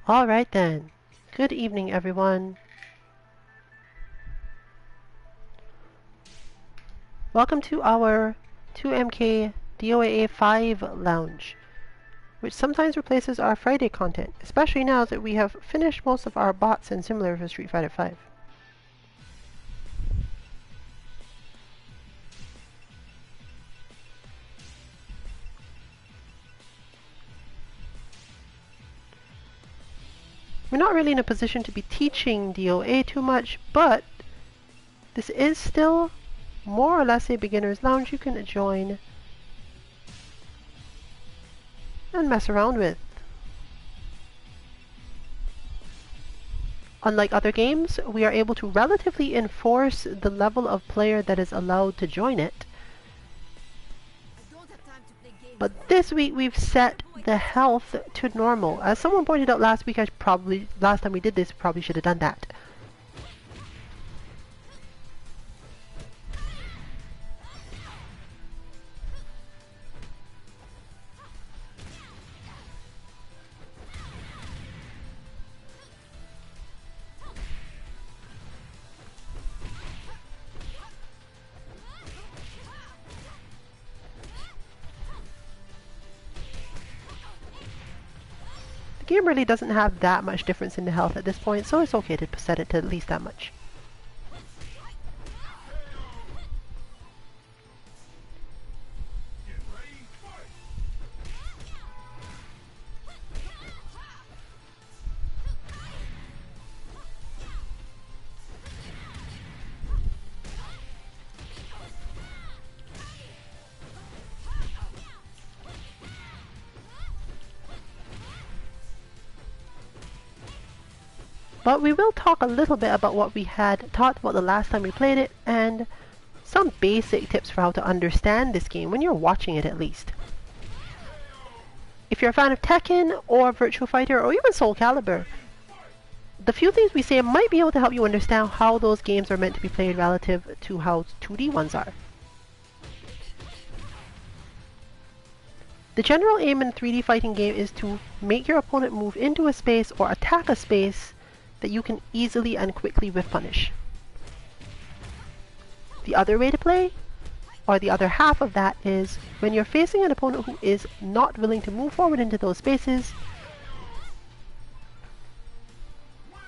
Alright then. Good evening, everyone. Welcome to our 2MK DOAA 5 lounge, which sometimes replaces our Friday content, especially now that we have finished most of our bots and similar for Street Fighter 5. We're not really in a position to be teaching DOA too much, but this is still more or less a beginner's lounge you can join and mess around with. Unlike other games, we are able to relatively enforce the level of player that is allowed to join it. But this week we've set the health to normal. As someone pointed out last week, last time we did this, probably should have done that. The game really doesn't have that much difference in the health at this point, so it's okay to set it to at least that much. But we will talk a little bit about what we had talked about the last time we played it, and some basic tips for how to understand this game when you're watching it at least. If you're a fan of Tekken, or Virtua Fighter, or even Soul Calibur, the few things we say might be able to help you understand how those games are meant to be played relative to how 2D ones are. The general aim in a 3D fighting game is to make your opponent move into a space or attack a space that you can easily and quickly whiff punish. The other way to play, or the other half of that, is when you're facing an opponent who is not willing to move forward into those spaces,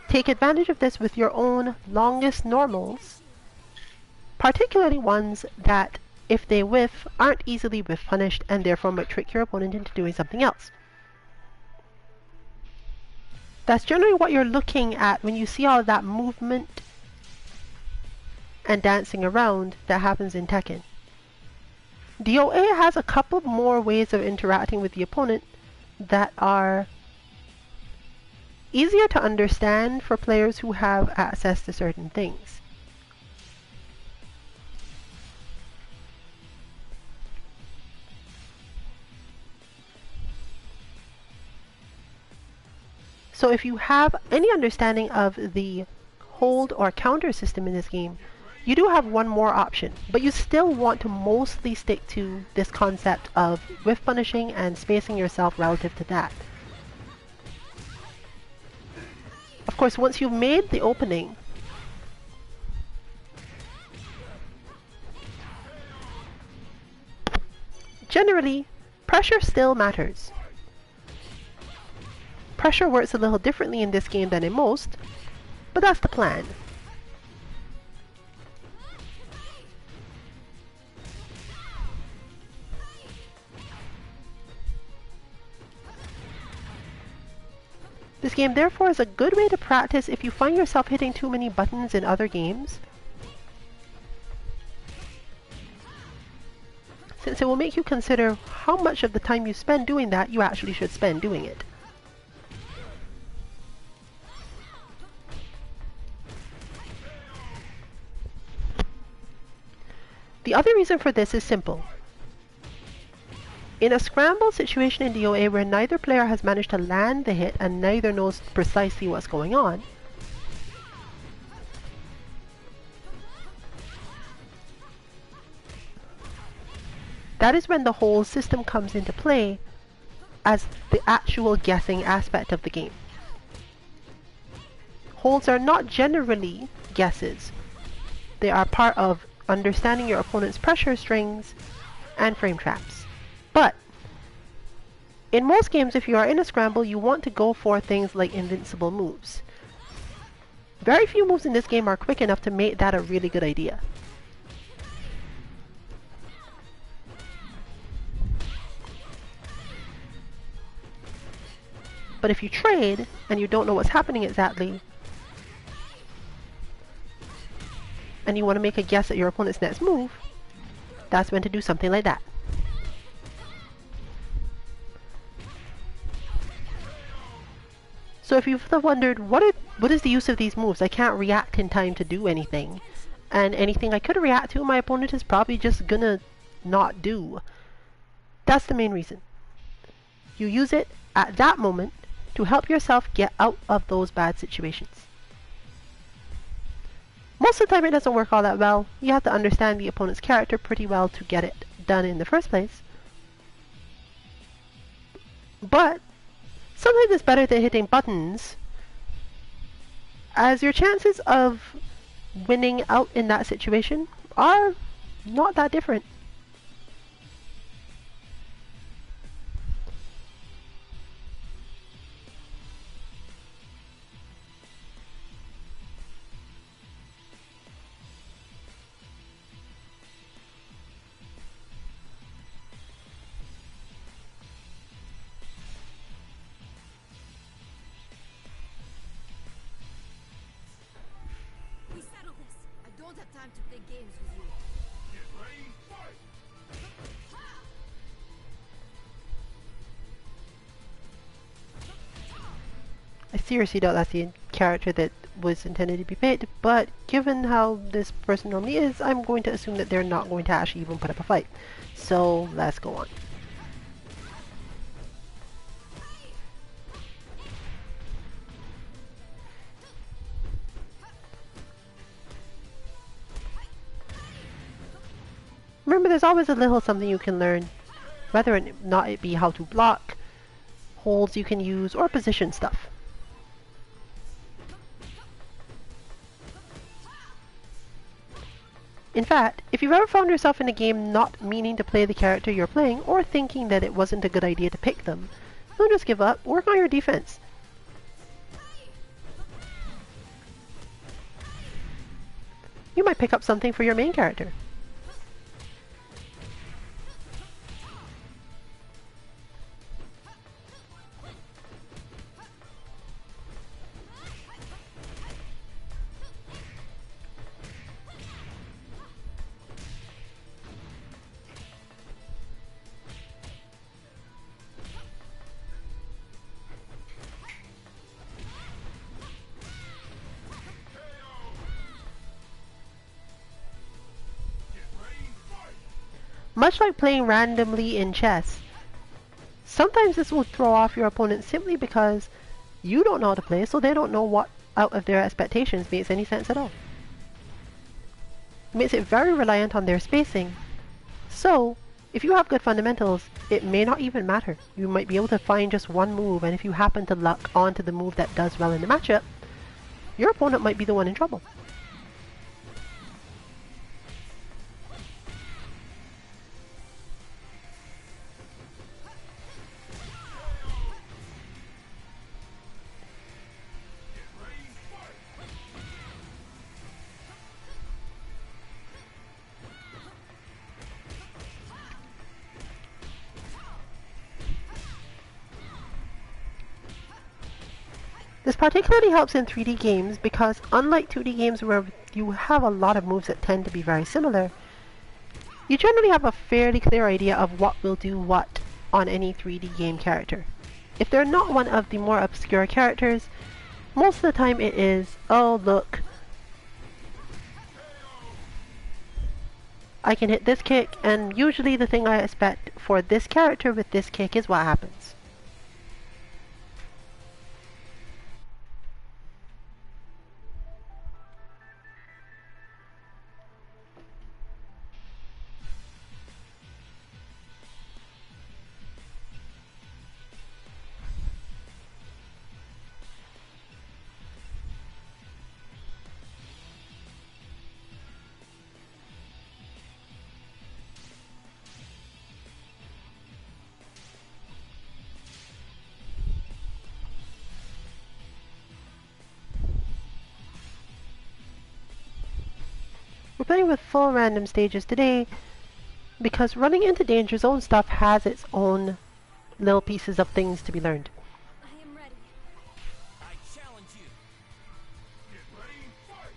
take advantage of this with your own longest normals, particularly ones that, if they whiff, aren't easily whiff punished and therefore might trick your opponent into doing something else. That's generally what you're looking at when you see all of that movement and dancing around that happens in Tekken. DOA has a couple more ways of interacting with the opponent that are easier to understand for players who have access to certain things. So if you have any understanding of the hold or counter system in this game, you do have one more option, but you still want to mostly stick to this concept of whiff punishing and spacing yourself relative to that. Of course, once you've made the opening, generally, pressure still matters. Pressure works a little differently in this game than in most, but that's the plan. This game therefore is a good way to practice if you find yourself hitting too many buttons in other games, since it will make you consider how much of the time you spend doing that you actually should spend doing it. The other reason for this is simple. In a scramble situation in DOA where neither player has managed to land the hit and neither knows precisely what's going on, that is when the whole system comes into play as the actual guessing aspect of the game. Holds are not generally guesses. They are part of understanding your opponent's pressure strings and frame traps. But in most games, if you are in a scramble, you want to go for things like invincible moves. Very few moves in this game are quick enough to make that a really good idea. But if you trade, and you don't know what's happening exactly, and you want to make a guess at your opponent's next move, that's when to do something like that. So if you've wondered, what is the use of these moves? I can't react in time to do anything. And anything I could react to, my opponent is probably just gonna not do. That's the main reason. You use it at that moment to help yourself get out of those bad situations. Most of the time it doesn't work all that well. You have to understand the opponent's character pretty well to get it done in the first place. But sometimes it's better than hitting buttons, as your chances of winning out in that situation are not that different. To play games with you. Get ready, fight! I seriously doubt that's the character that was intended to be picked, but given how this person normally is, I'm going to assume that they're not going to actually even put up a fight. So let's go on. Remember, there's always a little something you can learn, whether or not it be how to block, holds you can use, or position stuff. In fact, if you've ever found yourself in a game not meaning to play the character you're playing, or thinking that it wasn't a good idea to pick them, don't just give up, work on your defense. You might pick up something for your main character. Much like playing randomly in chess, sometimes this will throw off your opponent simply because you don't know how to play, so they don't know what out of their expectations makes any sense at all. It makes it very reliant on their spacing. So, if you have good fundamentals, it may not even matter. You might be able to find just one move, and if you happen to luck onto the move that does well in the matchup, your opponent might be the one in trouble. This particularly helps in 3D games because unlike 2D games where you have a lot of moves that tend to be very similar, you generally have a fairly clear idea of what will do what on any 3D game character. If they're not one of the more obscure characters, most of the time it is, oh look, I can hit this kick, and usually the thing I expect for this character with this kick is what happens. playing with full random stages today because running into danger zone stuff has its own little pieces of things to be learned. I am ready. I challenge you. Get ready, fight!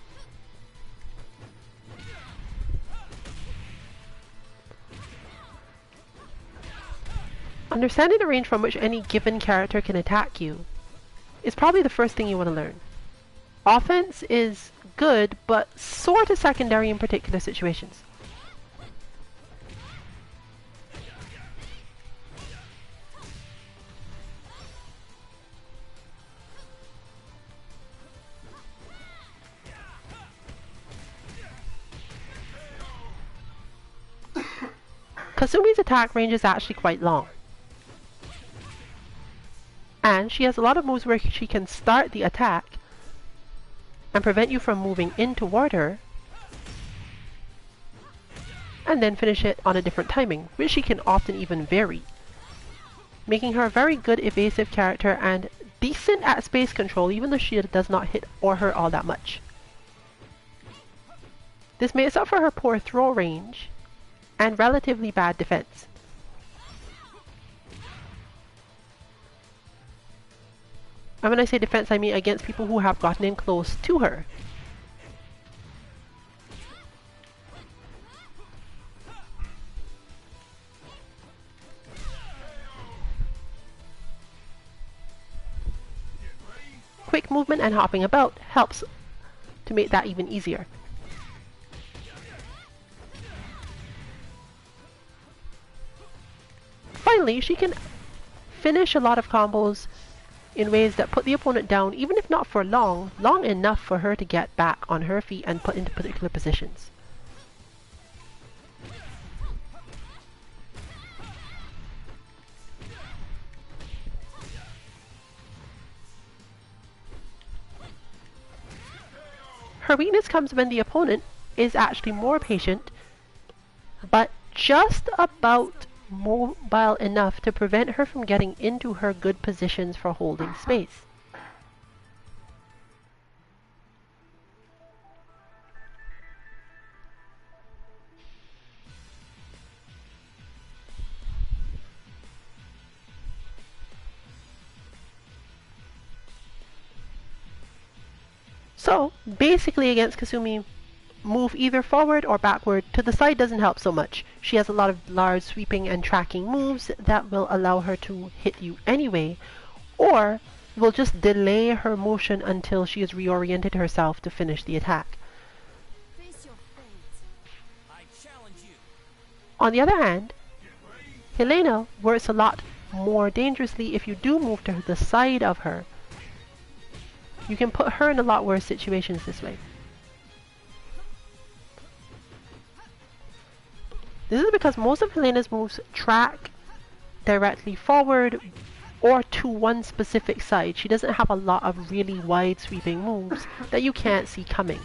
Understanding the range from which any given character can attack you is probably the first thing you want to learn. Offense is good, but sort of secondary in particular situations. Kasumi's attack range is actually quite long. And she has a lot of moves where she can start the attack and prevent you from moving in toward her, and then finish it on a different timing, which she can often even vary, making her a very good evasive character and decent at space control even though she does not hit or hurt all that much. This makes up for her poor throw range and relatively bad defense. And when I say defense, I mean against people who have gotten in close to her. Quick movement and hopping about helps to make that even easier. Finally, she can finish a lot of combos in ways that put the opponent down, even if not for long enough for her to get back on her feet and put into particular positions. Her weakness comes when the opponent is actually more patient, but just about mobile enough to prevent her from getting into her good positions for holding space. So, basically against Kasumi, move either forward or backward. To the side doesn't help so much. She has a lot of large sweeping and tracking moves that will allow her to hit you anyway, or will just delay her motion until she has reoriented herself to finish the attack. Face your fate. I challenge you. On the other hand, Helena works a lot more dangerously if you do move to the side of her. You can put her in a lot worse situations this way. This is because most of Helena's moves track directly forward or to one specific side. She doesn't have a lot of really wide sweeping moves that you can't see coming.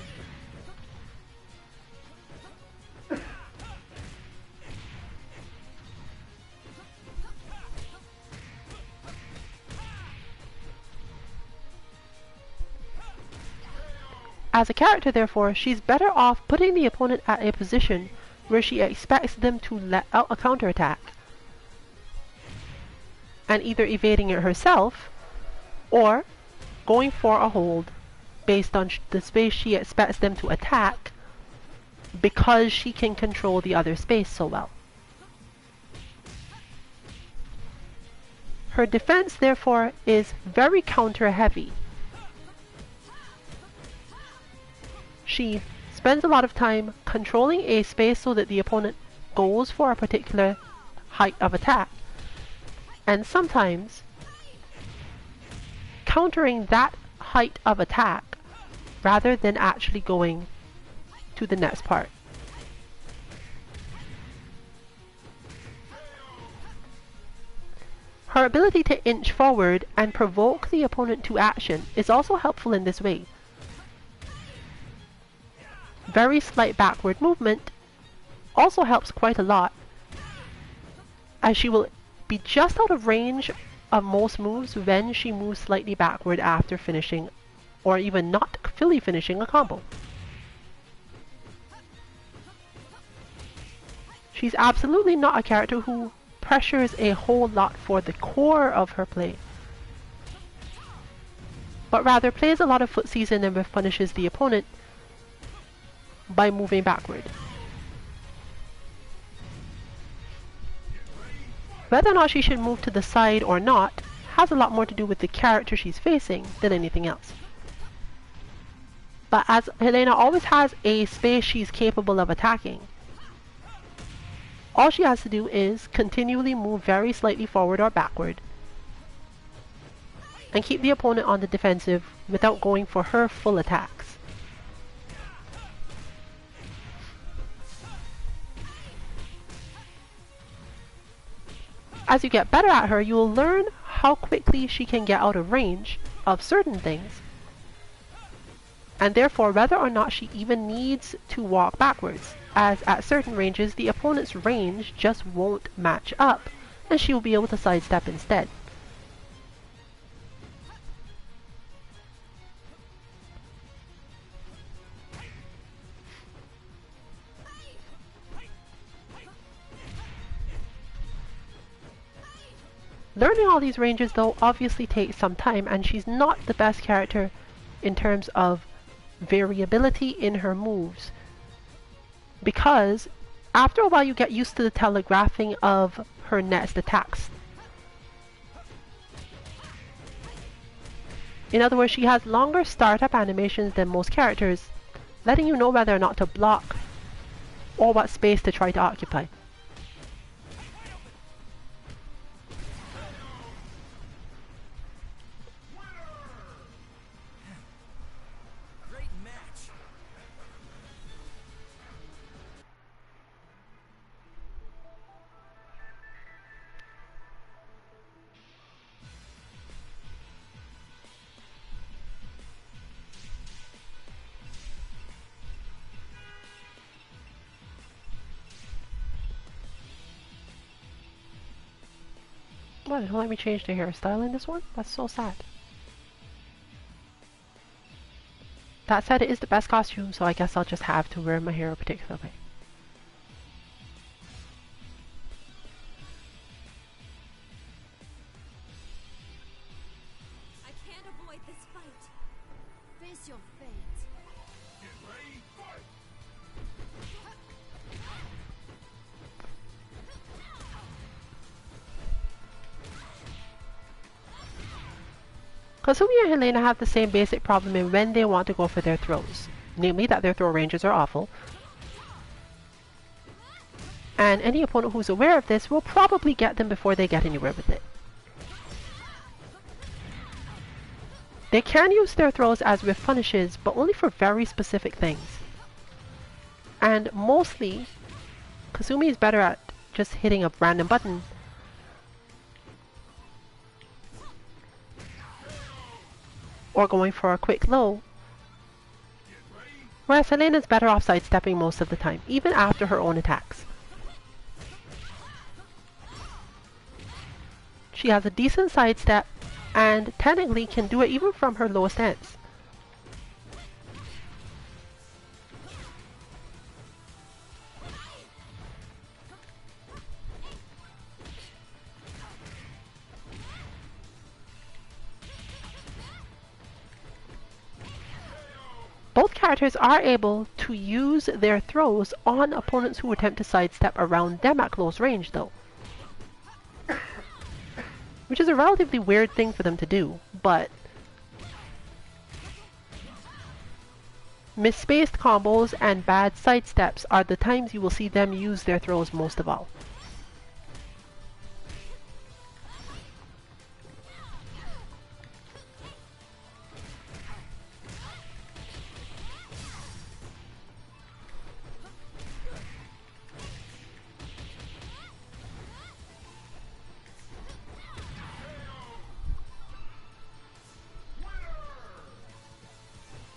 As a character, therefore, she's better off putting the opponent at a position where she expects them to let out a counterattack, and either evading it herself, or going for a hold based on the space she expects them to attack, because she can control the other space so well. Her defense, therefore, is very counter-heavy. She spends a lot of time controlling a space so that the opponent goes for a particular height of attack, and sometimes countering that height of attack rather than actually going to the next part. Her ability to inch forward and provoke the opponent to action is also helpful in this way. Very slight backward movement also helps quite a lot, as she will be just out of range of most moves when she moves slightly backward after finishing, or even not fully finishing a combo. She's absolutely not a character who pressures a whole lot for the core of her play, but rather plays a lot of footsies and then punishes the opponent by moving backward. Whether or not she should move to the side or not has a lot more to do with the character she's facing than anything else. But as Helena always has a space she's capable of attacking, all she has to do is continually move very slightly forward or backward and keep the opponent on the defensive without going for her full attacks. As you get better at her, you will learn how quickly she can get out of range of certain things, and therefore whether or not she even needs to walk backwards, as at certain ranges the opponent's range just won't match up and she will be able to sidestep instead. Learning all these ranges though obviously takes some time, and she's not the best character in terms of variability in her moves, because after a while you get used to the telegraphing of her next attacks. In other words, she has longer startup animations than most characters, letting you know whether or not to block or what space to try to occupy. Great match. What, they don't let me change the hairstyle in this one? That's so sad. That said, it is the best costume, so I guess I'll just have to wear my hair a particular way. I can't avoid this fight. Face your fate. Get ready, fight! Kasumi and Helena have the same basic problem in when they want to go for their throws, namely that their throw ranges are awful. And any opponent who's aware of this will probably get them before they get anywhere with it. They can use their throws as whiff punishes, but only for very specific things. And mostly, Kasumi is better at just hitting a random button or going for a quick low, whereas Helena is better off sidestepping most of the time, even after her own attacks. She has a decent sidestep and technically can do it even from her lowest stance. Both characters are able to use their throws on opponents who attempt to sidestep around them at close range though, which is a relatively weird thing for them to do, but misspaced combos and bad sidesteps are the times you will see them use their throws most of all.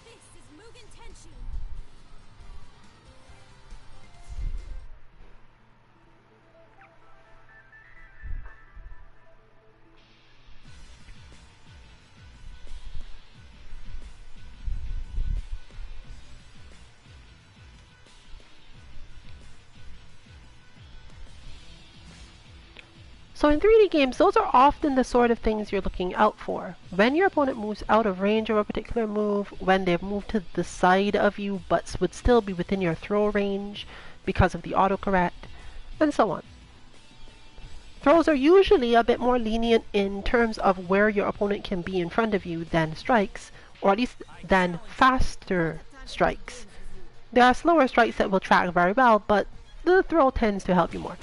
This is Mugen Tenshi. So in 3D games, those are often the sort of things you're looking out for. When your opponent moves out of range of a particular move, when they've moved to the side of you but would still be within your throw range because of the autocorrect, and so on. Throws are usually a bit more lenient in terms of where your opponent can be in front of you than strikes, or at least than faster strikes. There are slower strikes that will track very well, but the throw tends to help you more.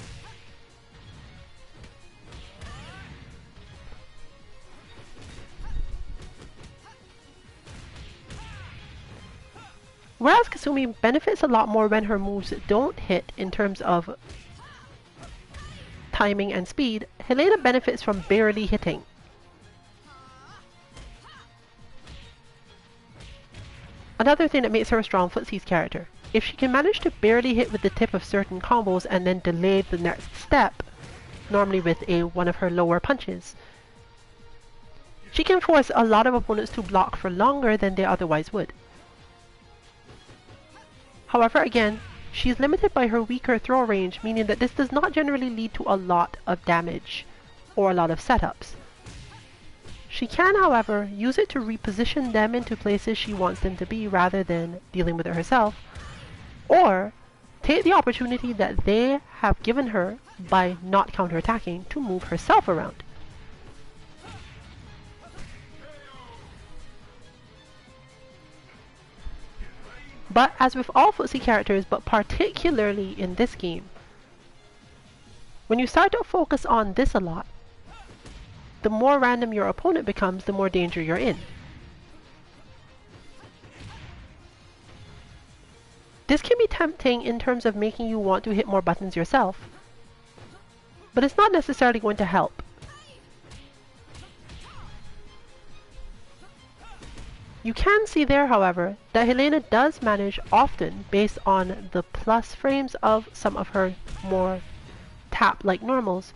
Whereas Kasumi benefits a lot more when her moves don't hit in terms of timing and speed, Helena benefits from barely hitting. Another thing that makes her a strong footsies character. If she can manage to barely hit with the tip of certain combos and then delay the next step, normally with one of her lower punches, she can force a lot of opponents to block for longer than they otherwise would. However, again, she is limited by her weaker throw range, meaning that this does not generally lead to a lot of damage or a lot of setups. She can, however, use it to reposition them into places she wants them to be rather than dealing with it herself, or take the opportunity that they have given her by not counterattacking to move herself around. But as with all footsie characters, but particularly in this game, when you start to focus on this a lot, the more random your opponent becomes, the more danger you're in. This can be tempting in terms of making you want to hit more buttons yourself, but it's not necessarily going to help. You can see there, however, that Helena does manage often, based on the plus frames of some of her more tap-like normals,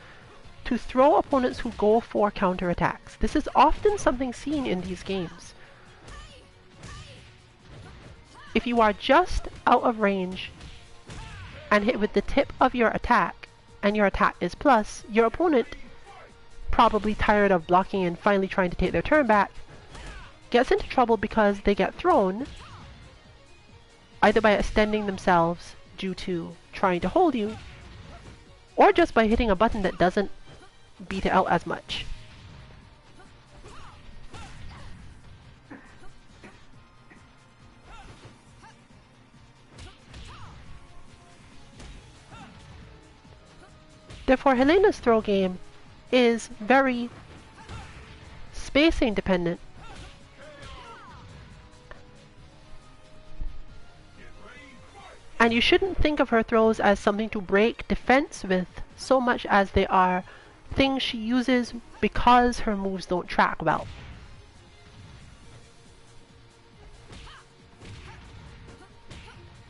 to throw opponents who go for counterattacks. This is often something seen in these games. If you are just out of range and hit with the tip of your attack, and your attack is plus, your opponent, probably tired of blocking and finally trying to take their turn back, gets into trouble because they get thrown, either by extending themselves due to trying to hold you, or just by hitting a button that doesn't beat it out as much. Therefore, Helena's throw game is very spacing dependent, and you shouldn't think of her throws as something to break defense with so much as they are things she uses because her moves don't track well.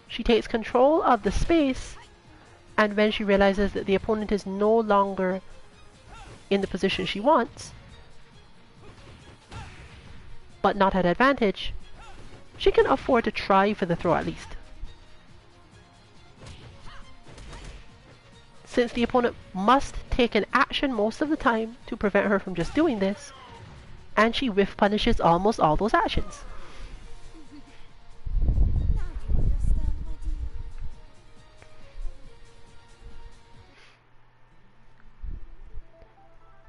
She takes control of the space, and when she realizes that the opponent is no longer in the position she wants, but not at advantage, she can afford to try for the throw at least. Since the opponent must take an action most of the time to prevent her from just doing this, and she whiff punishes almost all those actions. Now you understand, my dear.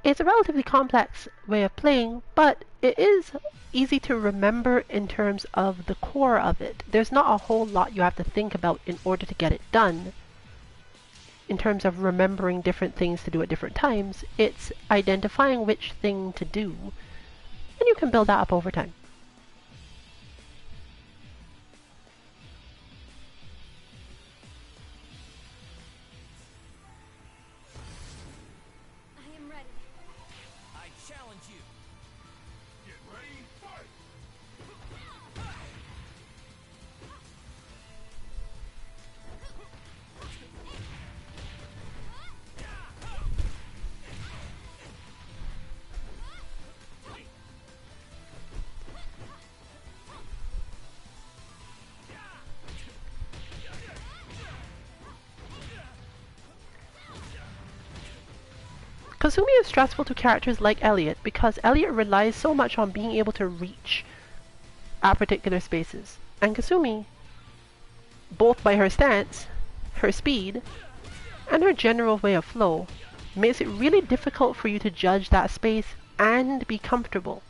It's a relatively complex way of playing, but it is easy to remember in terms of the core of it. There's not a whole lot you have to think about in order to get it done. In terms of remembering different things to do at different times, it's identifying which thing to do, and you can build that up over time. I am ready. I challenge you. Get ready, fight! Kasumi is stressful to characters like Elliot because Elliot relies so much on being able to reach at particular spaces. And Kasumi, both by her stance, her speed, and her general way of flow, makes it really difficult for you to judge that space and be comfortable.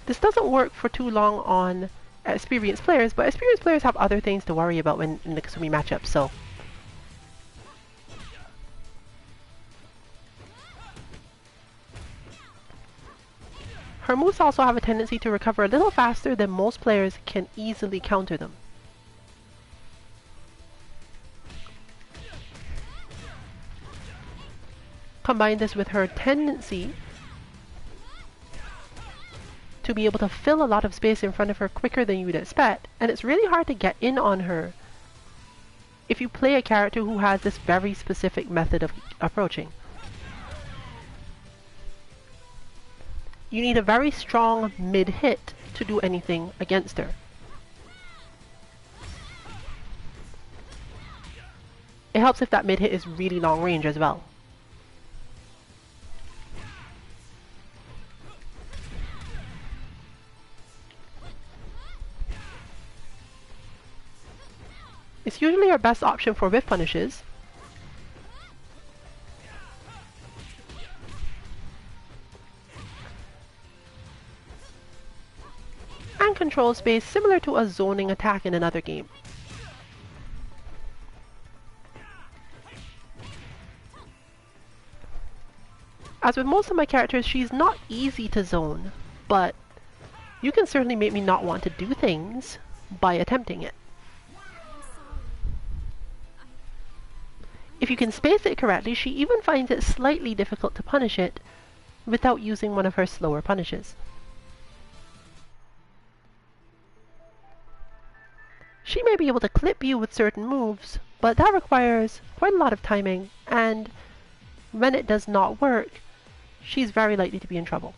This doesn't work for too long on experienced players, but experienced players have other things to worry about when in the Kasumi matchup, so. Her moves also have a tendency to recover a little faster than most players can easily counter them. Combine this with her tendency to be able to fill a lot of space in front of her quicker than you would expect, and it's really hard to get in on her if you play a character who has this very specific method of approaching. You need a very strong mid-hit to do anything against her. It helps if that mid-hit is really long range as well. It's usually our best option for whiff punishes. And control space similar to a zoning attack in another game. As with most of my characters, she's not easy to zone, but you can certainly make me not want to do things by attempting it. If you can space it correctly, she even finds it slightly difficult to punish it without using one of her slower punishes. She may be able to clip you with certain moves, but that requires quite a lot of timing, and when it does not work, she's very likely to be in trouble.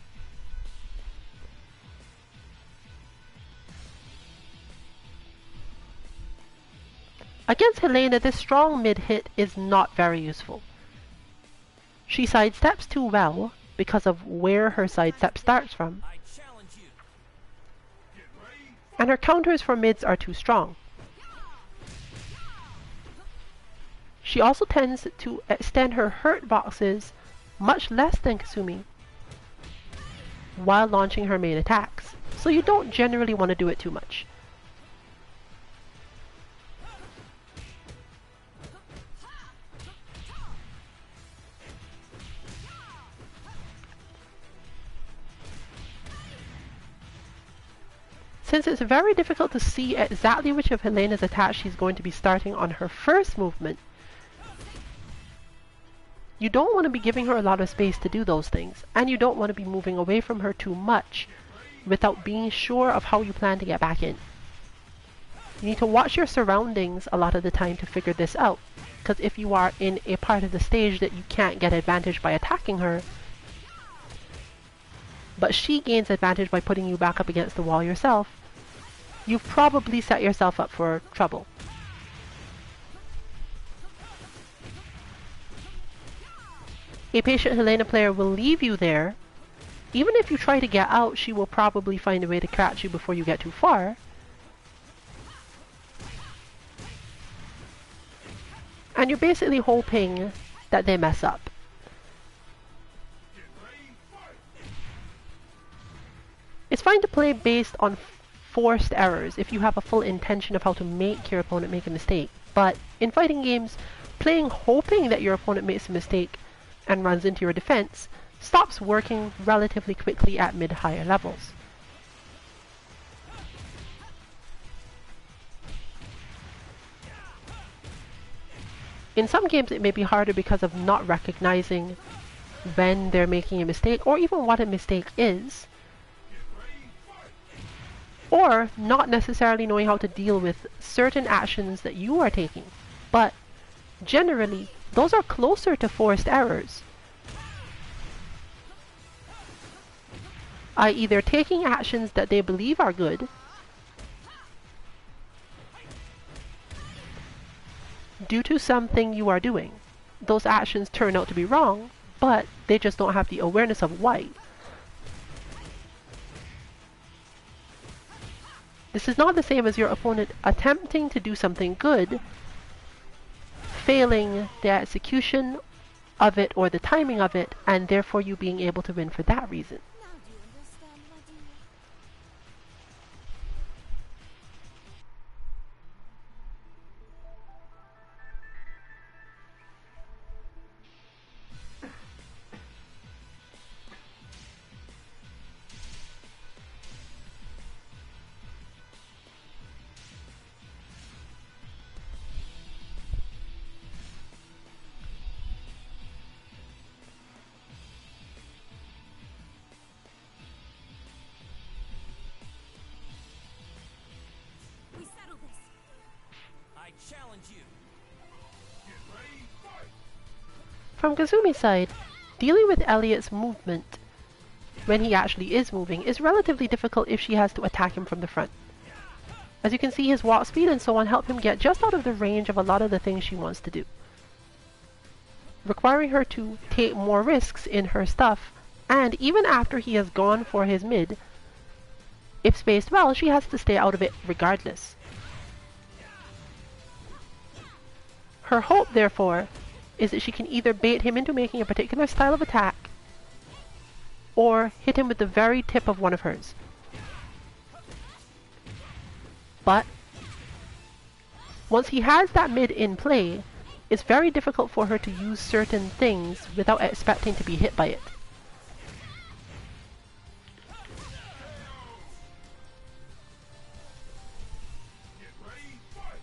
Against Helena, this strong mid-hit is not very useful. She sidesteps too well because of where her sidestep starts from, I challenge you. and her counters for mids are too strong. She also tends to extend her hurt boxes much less than Kasumi while launching her main attacks, so you don't generally want to do it too much. Since it's very difficult to see exactly which of Helena's attacks she's going to be starting on her first movement, you don't want to be giving her a lot of space to do those things, and you don't want to be moving away from her too much without being sure of how you plan to get back in. You need to watch your surroundings a lot of the time to figure this out, because if you are in a part of the stage that you can't get advantage by attacking her, but she gains advantage by putting you back up against the wall yourself, you've probably set yourself up for trouble. A patient Helena player will leave you there. Even if you try to get out, she will probably find a way to catch you before you get too far. And you're basically hoping that they mess up. It's fine to play based on forced errors if you have a full intention of how to make your opponent make a mistake. But in fighting games, playing hoping that your opponent makes a mistake and runs into your defense stops working relatively quickly at mid-higher levels. In some games it may be harder because of not recognizing when they're making a mistake or even what a mistake is, or not necessarily knowing how to deal with certain actions that you are taking. But generally, those are closer to forced errors. I either taking actions that they believe are good, due to something you are doing. Those actions turn out to be wrong, but they just don't have the awareness of why. This is not the same as your opponent attempting to do something good, failing the execution of it or the timing of it, and therefore you being able to win for that reason. Now do you understand, my dear? We settle this. I challenge you. Get ready, fight! From Kazumi's side, dealing with Elliot's movement when he actually is moving is relatively difficult if she has to attack him from the front. As you can see, his walk speed and so on help him get just out of the range of a lot of the things she wants to do, requiring her to take more risks in her stuff, and even after he has gone for his mid, if spaced well, she has to stay out of it regardless. Her hope, therefore, is that she can either bait him into making a particular style of attack, or hit him with the very tip of one of hers. But once he has that mid in play, it's very difficult for her to use certain things without expecting to be hit by it. Get ready, fight!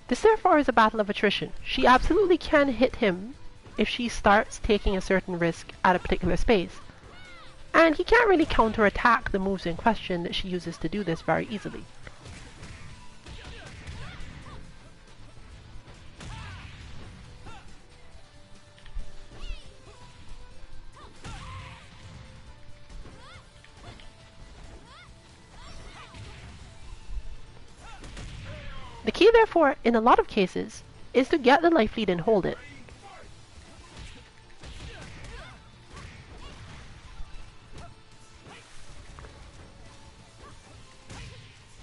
This therefore is a battle of attrition. She absolutely can hit him if she starts taking a certain risk at a particular space, and he can't really counterattack the moves in question that she uses to do this very easily. The key, therefore, in a lot of cases, is to get the life lead and hold it.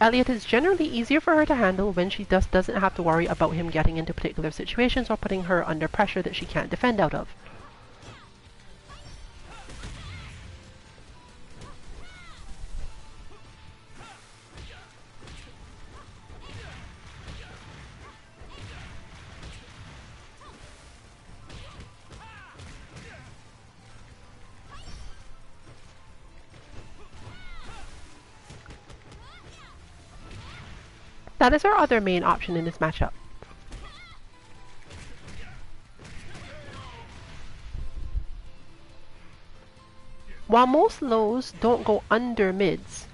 Elliot is generally easier for her to handle when she just doesn't have to worry about him getting into particular situations or putting her under pressure that she can't defend out of. That is our other main option in this matchup. While most lows don't go under mids,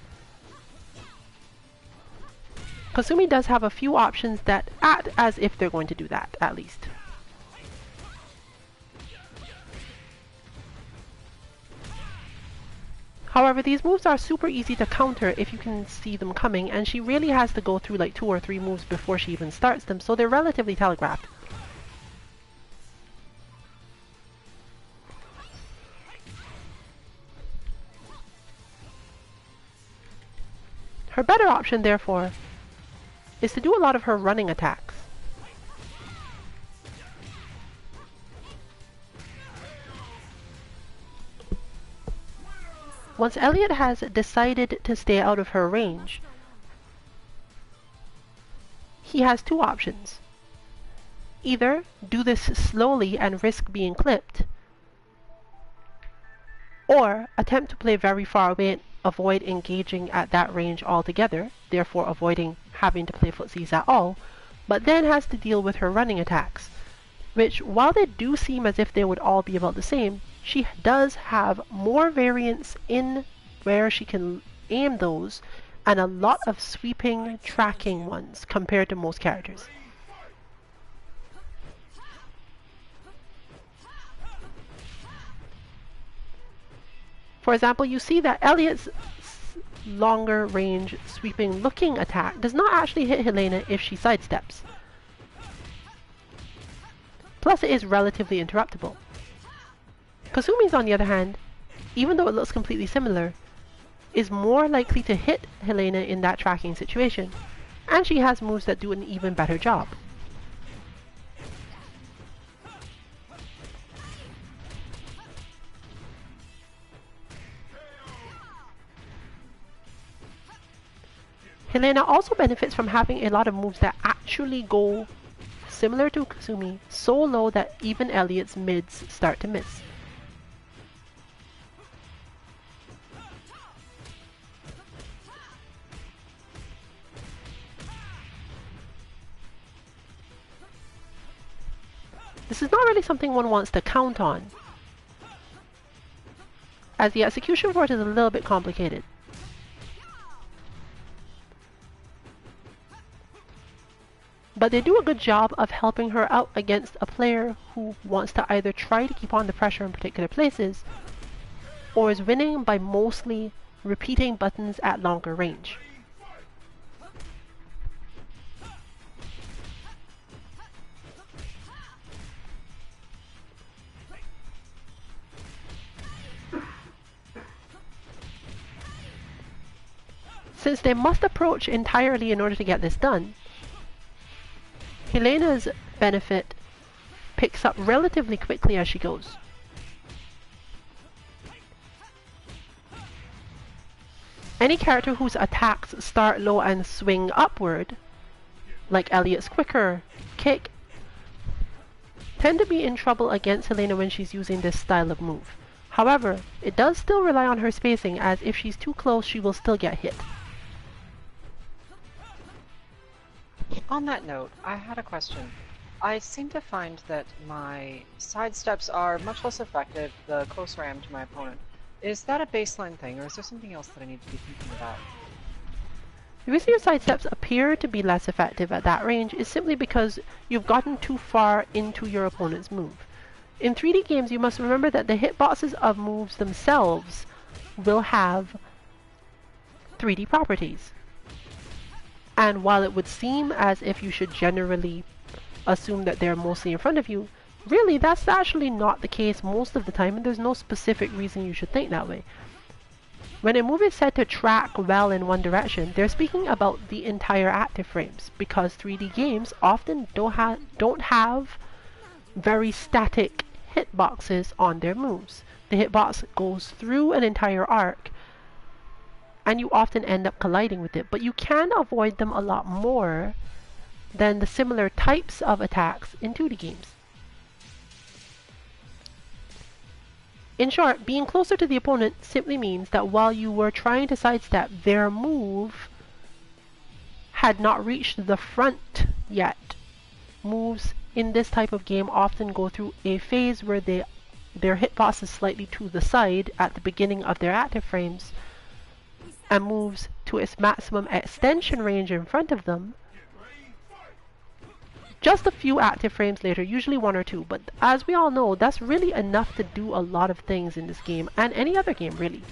Kasumi does have a few options that act as if they're going to do that, at least. However, these moves are super easy to counter if you can see them coming, and she really has to go through like 2 or 3 moves before she even starts them, so they're relatively telegraphed. Her better option, therefore, is to do a lot of her running attacks. Once Elliot has decided to stay out of her range, he has 2 options. Either do this slowly and risk being clipped, or attempt to play very far away and avoid engaging at that range altogether, therefore avoiding having to play footsies at all, but then has to deal with her running attacks, which, while they do seem as if they would all be about the same, she does have more variance in where she can aim those, and a lot of sweeping, tracking ones compared to most characters. For example, you see that Elliot's longer range sweeping looking attack does not actually hit Helena if she sidesteps. Plus it is relatively interruptible. Kasumi's, on the other hand, even though it looks completely similar, is more likely to hit Helena in that tracking situation, and she has moves that do an even better job. Helena also benefits from having a lot of moves that actually go, similar to Kasumi, so low that even Elliot's mids start to miss. This is not really something one wants to count on, as the execution for it is a little bit complicated. But they do a good job of helping her out against a player who wants to either try to keep on the pressure in particular places, or is winning by mostly repeating buttons at longer range. Since they must approach entirely in order to get this done, Helena's benefit picks up relatively quickly as she goes. Any character whose attacks start low and swing upward, like Elliot's quicker kick, tend to be in trouble against Helena when she's using this style of move. However, it does still rely on her spacing, as if she's too close she will still get hit. On that note, I had a question. I seem to find that my sidesteps are much less effective the closer I am to my opponent. Is that a baseline thing, or is there something else that I need to be thinking about? The reason your sidesteps appear to be less effective at that range is simply because you've gotten too far into your opponent's move. In 3D games, you must remember that the hitboxes of moves themselves will have 3D properties. And while it would seem as if you should generally assume that they're mostly in front of you, really that's actually not the case most of the time, and there's no specific reason you should think that way. When a move is said to track well in one direction, they're speaking about the entire active frames, because 3D games often don't have very static hitboxes on their moves. The hitbox goes through an entire arc, and you often end up colliding with it, but you can avoid them a lot more than the similar types of attacks in 2D games. In short, being closer to the opponent simply means that while you were trying to sidestep, their move had not reached the front yet. Moves in this type of game often go through a phase where their hitbox is slightly to the side at the beginning of their active frames, and moves to its maximum extension range in front of them just a few active frames later, usually one or two, but as we all know, that's really enough to do a lot of things in this game, and any other game really.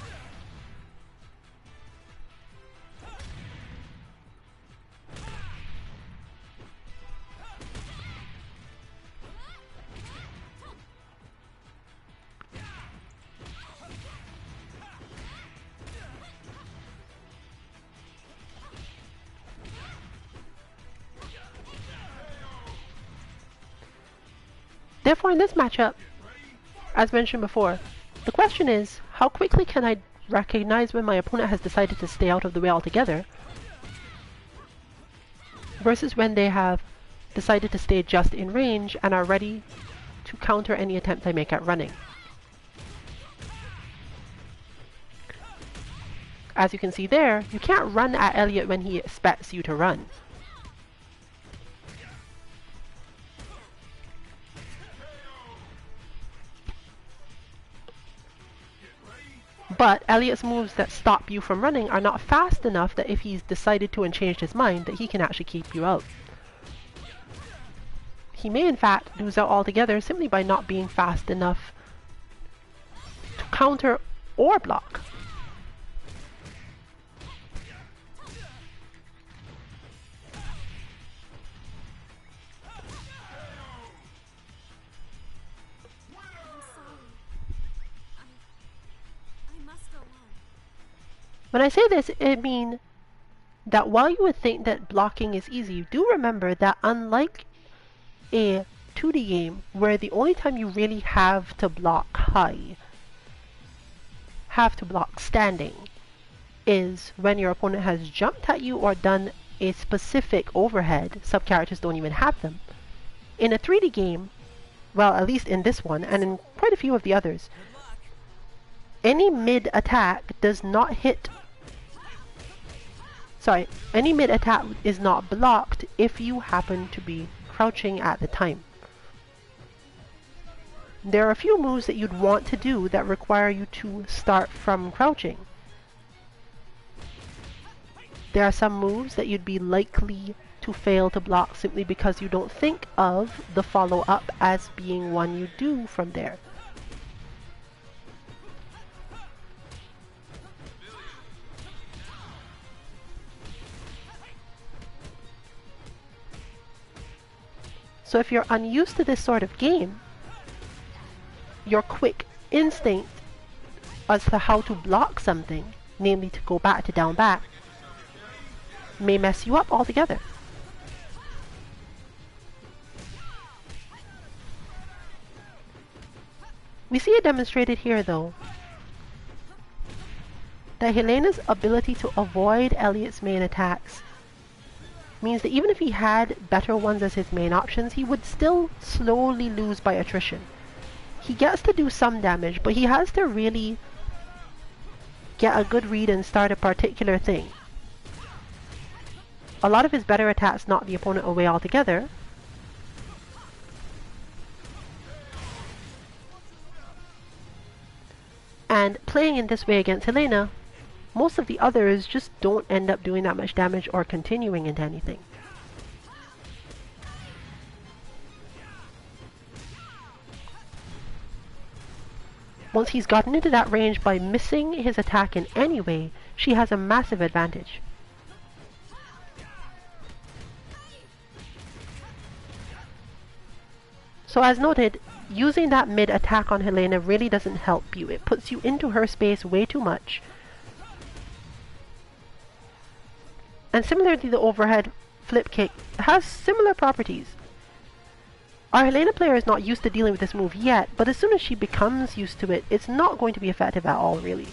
Therefore, in this matchup, as mentioned before, the question is, how quickly can I recognize when my opponent has decided to stay out of the way altogether, versus when they have decided to stay just in range and are ready to counter any attempt I make at running. As you can see there, you can't run at Elliot when he expects you to run. But Elliot's moves that stop you from running are not fast enough that if he's decided to and changed his mind, that he can actually keep you out. He may in fact lose out altogether simply by not being fast enough to counter or block. I'm sorry. I must go on. When I say this, I mean that while you would think that blocking is easy, do remember that unlike a 2D game where the only time you really have to block standing, is when your opponent has jumped at you or done a specific overhead. Some characters don't even have them. In a 3D game, well, at least in this one, and in quite a few of the others, any mid attack does not hit. Sorry, any mid attack is not blocked if you happen to be crouching at the time. There are a few moves that you'd want to do that require you to start from crouching. There are some moves that you'd be likely to fail to block simply because you don't think of the follow-up as being one you do from there. So if you're unused to this sort of game, your quick instinct as to how to block something, namely to go back to down back, may mess you up altogether. We see it demonstrated here though, that Helena's ability to avoid Elliot's main attacks means that even if he had better ones as his main options, he would still slowly lose by attrition. He gets to do some damage, but he has to really get a good read and start a particular thing. A lot of his better attacks knock the opponent away altogether. And playing in this way against Helena, most of the others just don't end up doing that much damage or continuing into anything. Once he's gotten into that range by missing his attack in any way, she has a massive advantage. So as noted, using that mid attack on Helena really doesn't help you. It puts you into her space way too much. And similarly, the overhead flip kick has similar properties. Our Helena player is not used to dealing with this move yet, but as soon as she becomes used to it, it's not going to be effective at all, really.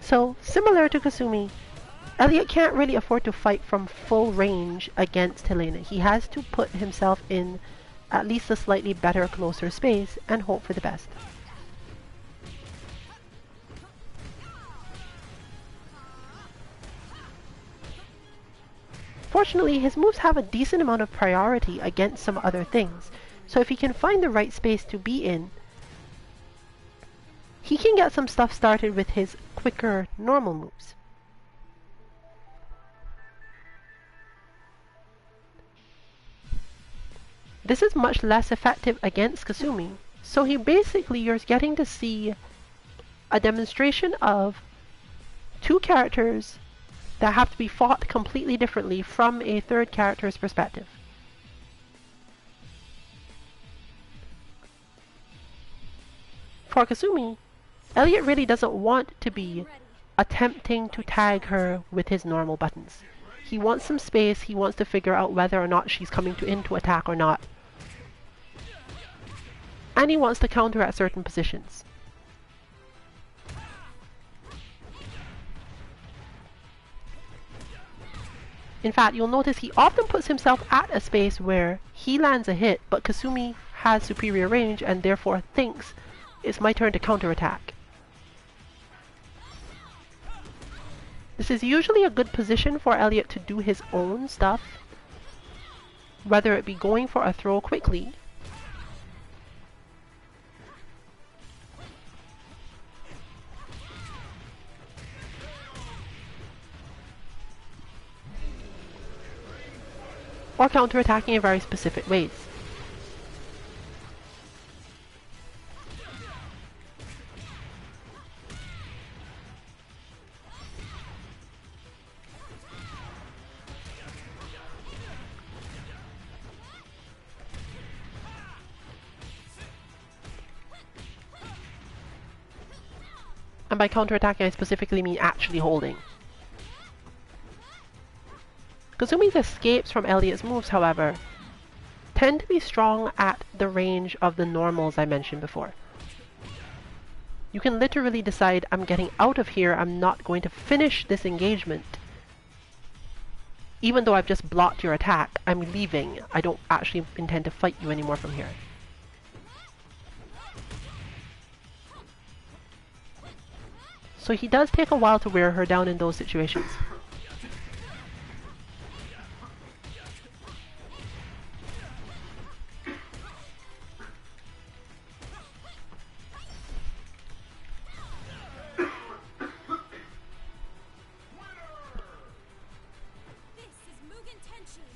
So, similar to Kasumi, Elliot can't really afford to fight from full range against Helena. He has to put himself in at least a slightly better, closer space and hope for the best. Fortunately, his moves have a decent amount of priority against some other things, so if he can find the right space to be in, he can get some stuff started with his quicker, normal moves. This is much less effective against Kasumi, so you're getting to see a demonstration of two characters that have to be fought completely differently from a third character's perspective. For Kasumi, Elliot really doesn't want to be attempting to tag her with his normal buttons. He wants some space, he wants to figure out whether or not she's coming into attack or not. And he wants to counter at certain positions. In fact, you'll notice he often puts himself at a space where he lands a hit, but Kasumi has superior range and therefore thinks it's my turn to counterattack. This is usually a good position for Elliot to do his own stuff, whether it be going for a throw quickly, or counterattacking in very specific ways. And by counterattacking, I specifically mean actually holding. Kazumi's escapes from Elliot's moves, however, tend to be strong at the range of the normals I mentioned before. You can literally decide, I'm getting out of here, I'm not going to finish this engagement. Even though I've just blocked your attack, I'm leaving. I don't actually intend to fight you anymore from here. So he does take a while to wear her down in those situations. This is Mugen Tenshin.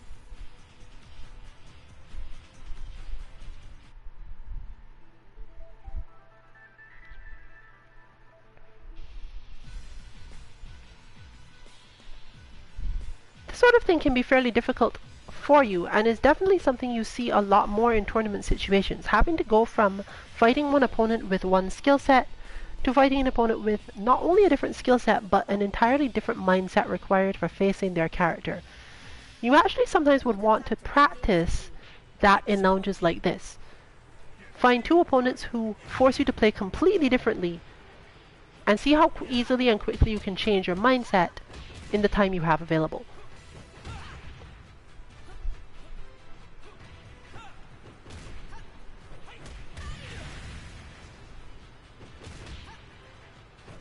This sort of thing can be fairly difficult for you, and is definitely something you see a lot more in tournament situations. Having to go from fighting one opponent with one skill set to fighting an opponent with not only a different skill set, but an entirely different mindset required for facing their character. You actually sometimes would want to practice that in lounges like this. Find two opponents who force you to play completely differently, and see how easily and quickly you can change your mindset in the time you have available.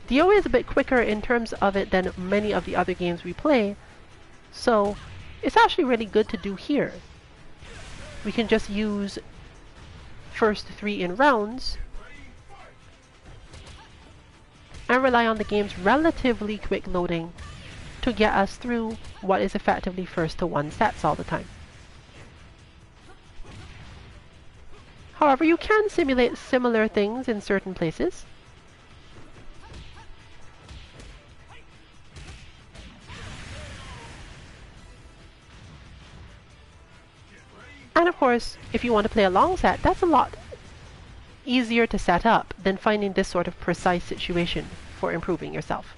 DOA is a bit quicker in terms of it than many of the other games we play, so it's actually really good to do here. We can just use first 3 in rounds and rely on the game's relatively quick loading to get us through what is effectively first to 1 sets all the time. However, you can simulate similar things in certain places. And of course, if you want to play a long set, that's a lot easier to set up than finding this sort of precise situation for improving yourself.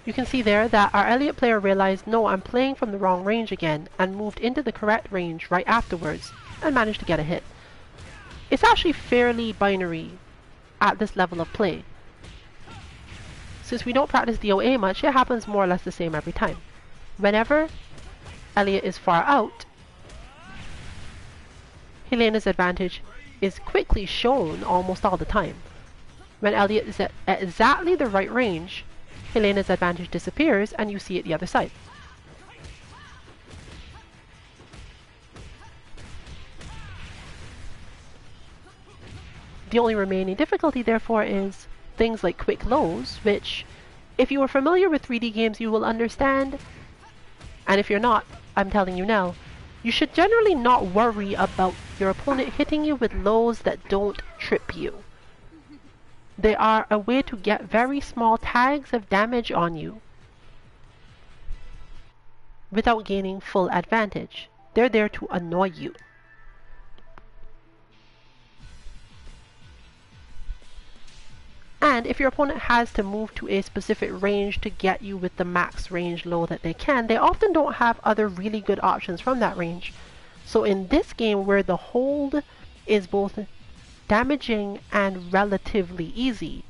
You can see there that our Elliot player realized, no, I'm playing from the wrong range again, and moved into the correct range right afterwards, and managed to get a hit. It's actually fairly binary at this level of play. Since we don't practice DOA much, it happens more or less the same every time. Whenever Elliot is far out, Helena's advantage is quickly shown almost all the time. When Elliot is at exactly the right range, Helena's advantage disappears and you see it the other side. The only remaining difficulty, therefore, is things like quick lows, which, if you are familiar with 3D games, you will understand. And if you're not, I'm telling you now, you should generally not worry about your opponent hitting you with lows that don't trip you. They are a way to get very small tags of damage on you without gaining full advantage. They're there to annoy you. And if your opponent has to move to a specific range to get you with the max range low that they can, they often don't have other really good options from that range. So in this game, where the hold is both damaging and relatively easy,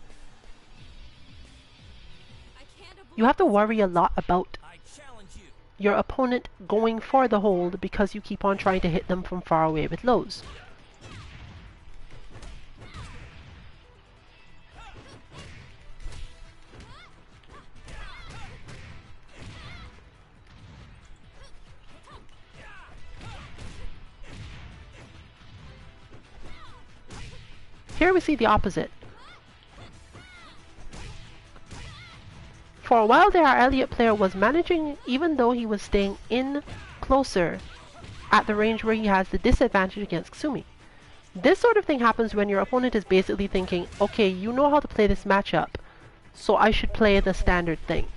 You have to worry a lot about I challenge you. your opponent going for the hold because you keep on trying to hit them from far away with lows. Here we see the opposite. For a while there, our Elliot player was managing even though he was staying in closer at the range where he has the disadvantage against Kasumi. This sort of thing happens when your opponent is basically thinking, okay, you know how to play this matchup, so I should play the standard thing.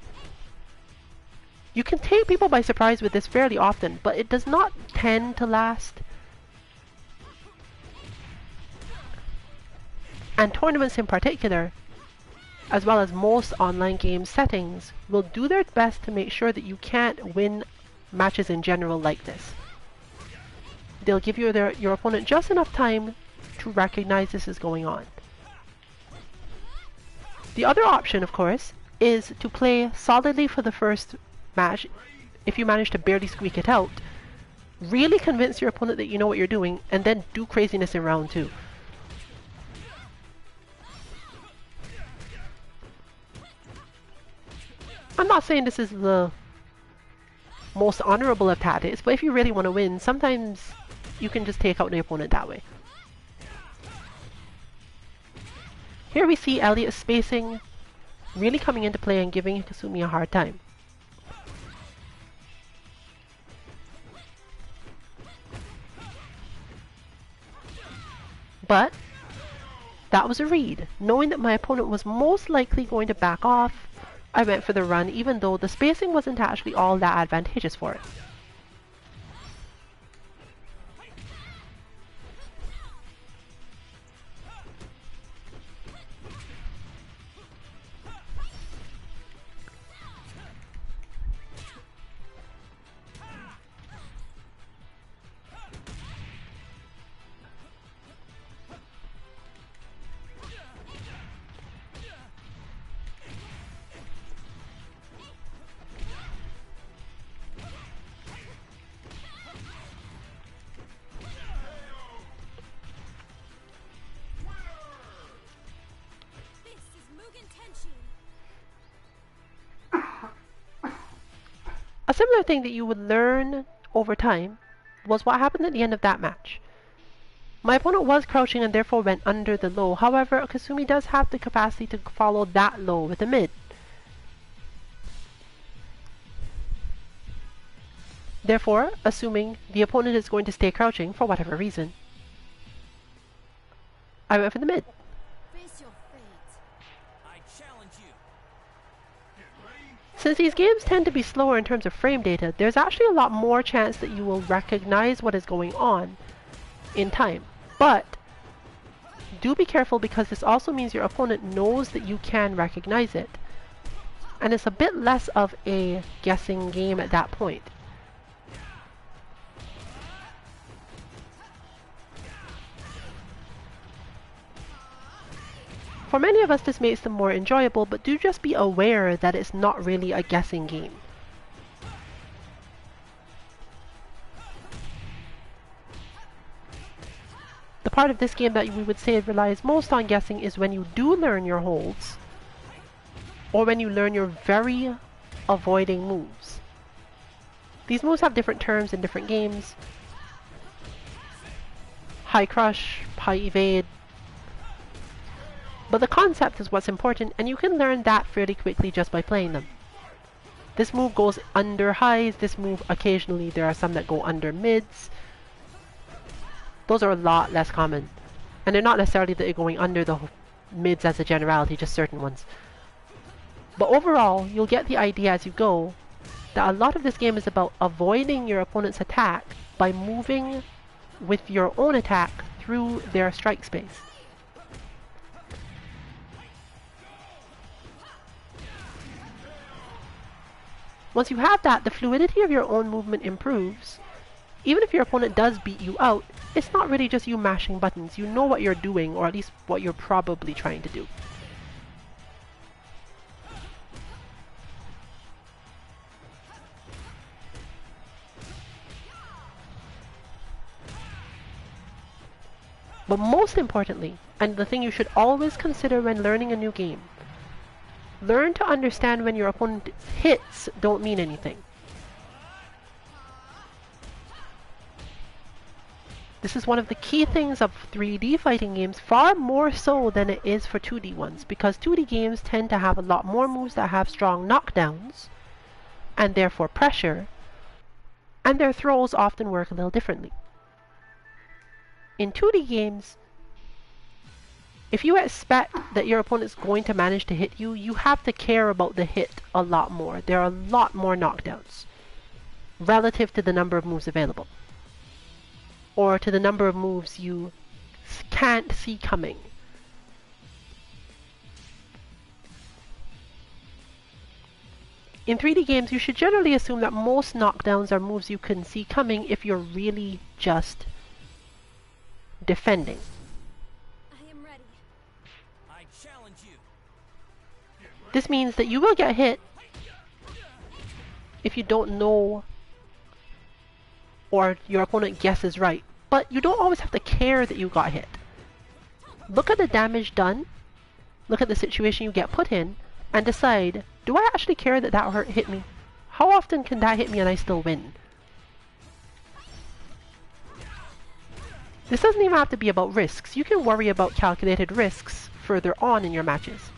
You can take people by surprise with this fairly often, but it does not tend to last. And tournaments in particular, as well as most online game settings, will do their best to make sure that you can't win matches in general like this. They'll give you your opponent just enough time to recognize this is going on. The other option, of course, is to play solidly for the first match. If you manage to barely squeak it out, really convince your opponent that you know what you're doing, and then do craziness in round 2. I'm not saying this is the most honorable of tactics, but if you really want to win, sometimes you can just take out the opponent that way. Here we see Elliot's spacing really coming into play and giving Kasumi a hard time. But that was a read. Knowing that my opponent was most likely going to back off, I went for the run even though the spacing wasn't actually all that advantageous for it. This is Mugen Tenshin. A similar thing that you would learn over time was what happened at the end of that match. My opponent was crouching and therefore went under the low. However, Kasumi does have the capacity to follow that low with a mid. Therefore, assuming the opponent is going to stay crouching for whatever reason, I went for the mid. Face your fate. I challenge you. Since these games tend to be slower in terms of frame data, there's actually a lot more chance that you will recognize what is going on in time. But do be careful because this also means your opponent knows that you can recognize it. And it's a bit less of a guessing game at that point. For many of us this makes them more enjoyable, but do just be aware that it's not really a guessing game. The part of this game that we would say relies most on guessing is when you do learn your holds, or when you learn your very avoiding moves. These moves have different terms in different games. High crush, high evade. But the concept is what's important, and you can learn that fairly quickly just by playing them. This move goes under highs, this move occasionally there are some that go under mids. Those are a lot less common. And they're not necessarily that they're going under the mids as a generality, just certain ones. But overall, you'll get the idea as you go that a lot of this game is about avoiding your opponent's attack by moving with your own attack through their strike space. Once you have that, the fluidity of your own movement improves. Even if your opponent does beat you out, it's not really just you mashing buttons. You know what you're doing, or at least what you're probably trying to do. But most importantly, and the thing you should always consider when learning a new game, learn to understand when your opponent's hits don't mean anything. This is one of the key things of 3D fighting games, far more so than it is for 2D ones, because 2D games tend to have a lot more moves that have strong knockdowns, and therefore pressure, and their throws often work a little differently. In 2D games, if you expect that your opponent's going to manage to hit you, you have to care about the hit a lot more. There are a lot more knockdowns relative to the number of moves available, or to the number of moves you can't see coming. In 3D games, you should generally assume that most knockdowns are moves you can see coming if you're really just defending. I am ready. I challenge you. This means that you will get hit if you don't know or your opponent guesses right, but you don't always have to care that you got hit. Look at the damage done, look at the situation you get put in, and decide, do I actually care that that hit me? How often can that hit me and I still win? This doesn't even have to be about risks. You can worry about calculated risks further on in your matches.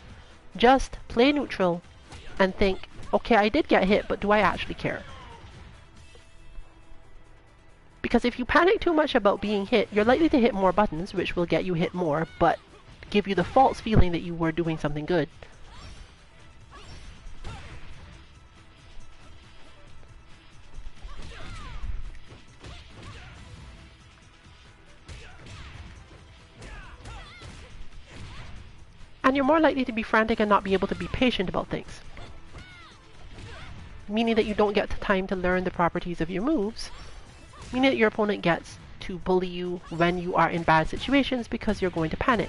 Just play neutral and think, okay, I did get hit, but do I actually care? Because if you panic too much about being hit, you're likely to hit more buttons, which will get you hit more, but give you the false feeling that you were doing something good. And you're more likely to be frantic and not be able to be patient about things. Meaning that you don't get the time to learn the properties of your moves, meaning that your opponent gets to bully you when you are in bad situations because you're going to panic.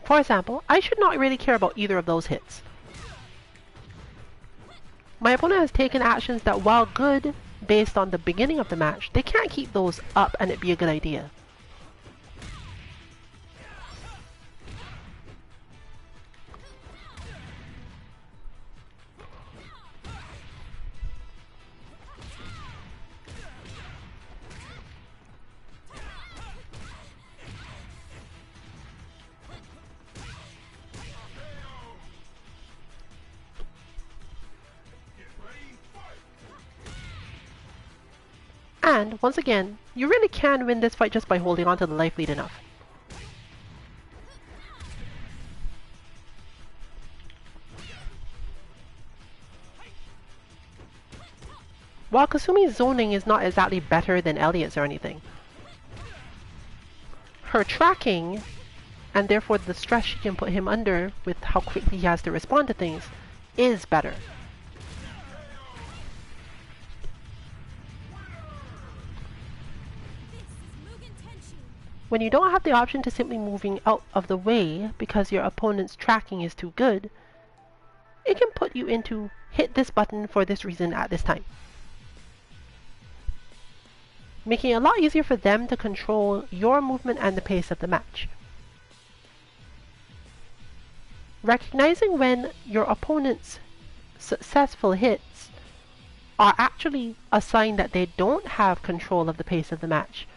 For example, I should not really care about either of those hits. My opponent has taken actions that, while good based on the beginning of the match, they can't keep those up and it be a good idea. And, once again, you really can win this fight just by holding on to the life lead enough. While Kasumi's zoning is not exactly better than Elliot's or anything, her tracking, and therefore the stress she can put him under with how quickly he has to respond to things, is better. When you don't have the option to simply moving out of the way because your opponent's tracking is too good, it can put you into hit this button for this reason at this time, making it a lot easier for them to control your movement and the pace of the match. Recognizing when your opponent's successful hits are actually a sign that they don't have control of the pace of the match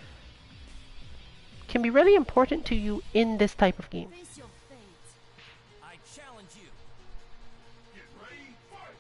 can be really important to you in this type of game. Face your fate. I challenge you. Get ready, fight!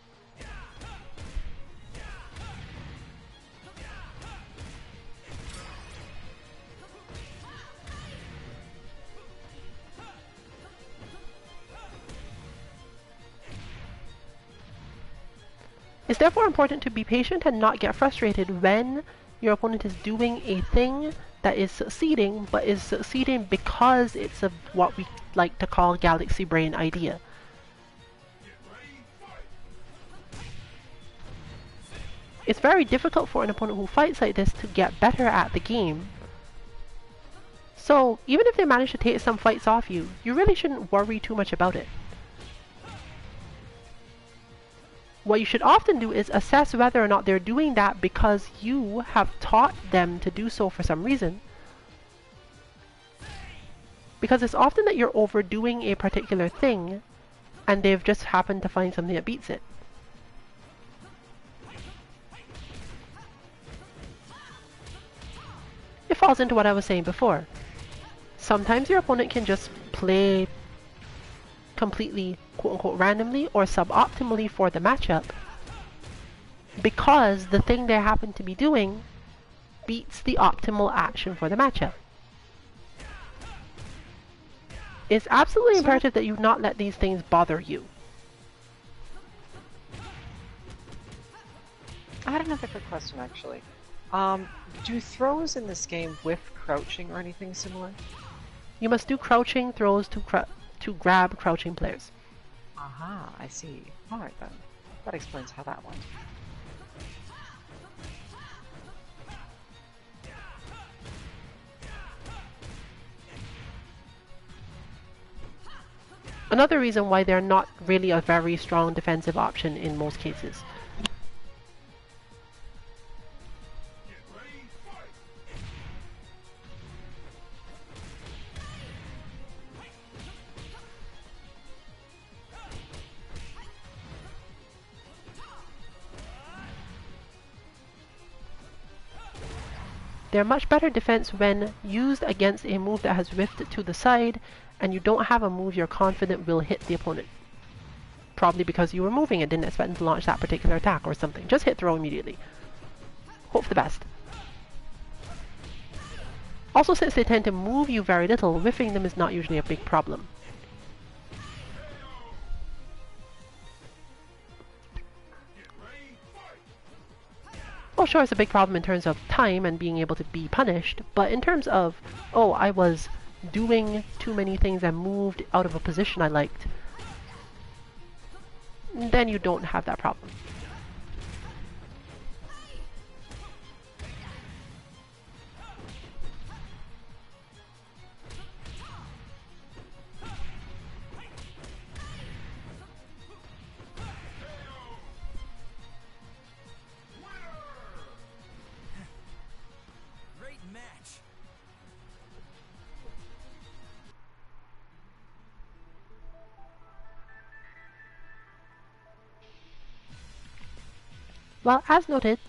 It's therefore important to be patient and not get frustrated when your opponent is doing a thing that is succeeding, but is succeeding because it's a what we like to call galaxy brain idea. It's very difficult for an opponent who fights like this to get better at the game. So even if they manage to take some fights off you, you really shouldn't worry too much about it. What you should often do is assess whether or not they're doing that because you have taught them to do so for some reason. Because it's often that you're overdoing a particular thing and they've just happened to find something that beats it. It falls into what I was saying before. Sometimes your opponent can just play completely quote-unquote randomly or suboptimally for the matchup because the thing they happen to be doing beats the optimal action for the matchup. It's absolutely imperative that you not let these things bother you. I had another quick question actually. Do throws in this game with crouching or anything similar? You must do crouching throws to grab crouching players. Aha, I see. Alright then. That explains how that went. Another reason why they're not really a very strong defensive option in most cases. They're much better defense when used against a move that has whiffed to the side and you don't have a move you're confident will hit the opponent. Probably because you were moving and didn't expect them to launch that particular attack or something. Just hit throw immediately. Hope for the best. Also, since they tend to move you very little, whiffing them is not usually a big problem. Oh sure, it's a big problem in terms of time and being able to be punished, but in terms of, oh, I was doing too many things and moved out of a position I liked, then you don't have that problem. Great match. Well, as noted,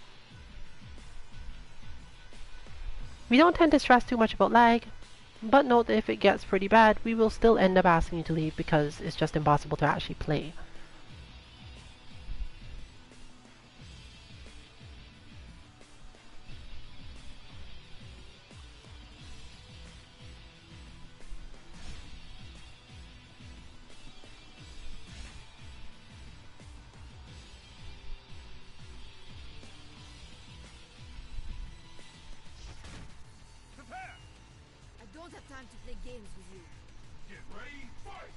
we don't tend to stress too much about lag, but note that if it gets pretty bad, we will still end up asking you to leave because it's just impossible to actually play. I don't have time to play games with you. Get ready, fight!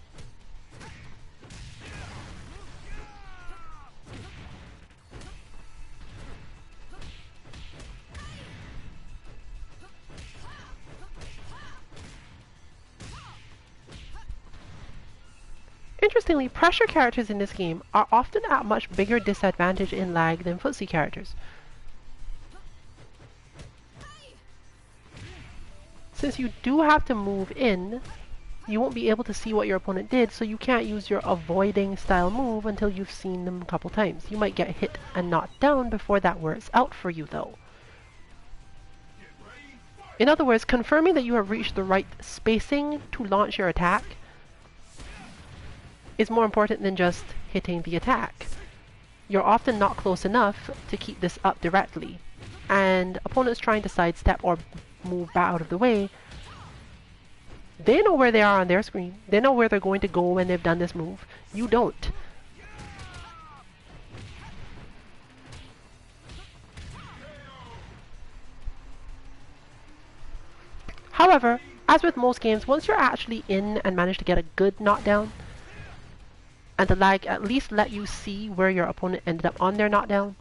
Interestingly, pressure characters in this game are often at much bigger disadvantage in lag than footsie characters. Since you do have to move in, you won't be able to see what your opponent did, so you can't use your avoiding style move until you've seen them a couple times. You might get hit and knocked down before that works out for you though. In other words, confirming that you have reached the right spacing to launch your attack is more important than just hitting the attack. You're often not close enough to keep this up directly, and opponents trying to sidestep or move back out of the way, they know where they are on their screen. They know where they're going to go when they've done this move. You don't. However, as with most games, once you're actually in and manage to get a good knockdown, and the lag at least let you see where your opponent ended up on their knockdown,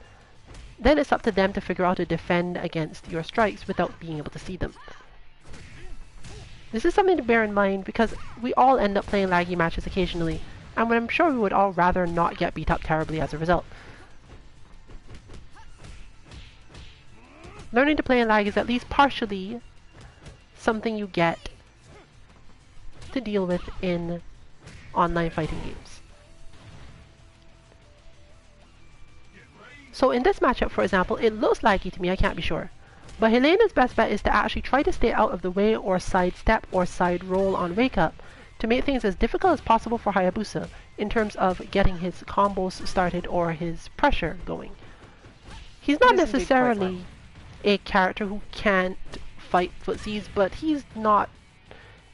then it's up to them to figure out how to defend against your strikes without being able to see them. This is something to bear in mind because we all end up playing laggy matches occasionally, and I'm sure we would all rather not get beat up terribly as a result. Learning to play in lag is at least partially something you get to deal with in online fighting games. So in this matchup, for example, it looks laggy to me, I can't be sure. But Helena's best bet is to actually try to stay out of the way or sidestep or side roll on Wake Up to make things as difficult as possible for Hayabusa in terms of getting his combos started or his pressure going. He's not necessarily a character who can't fight footsies, but he's not...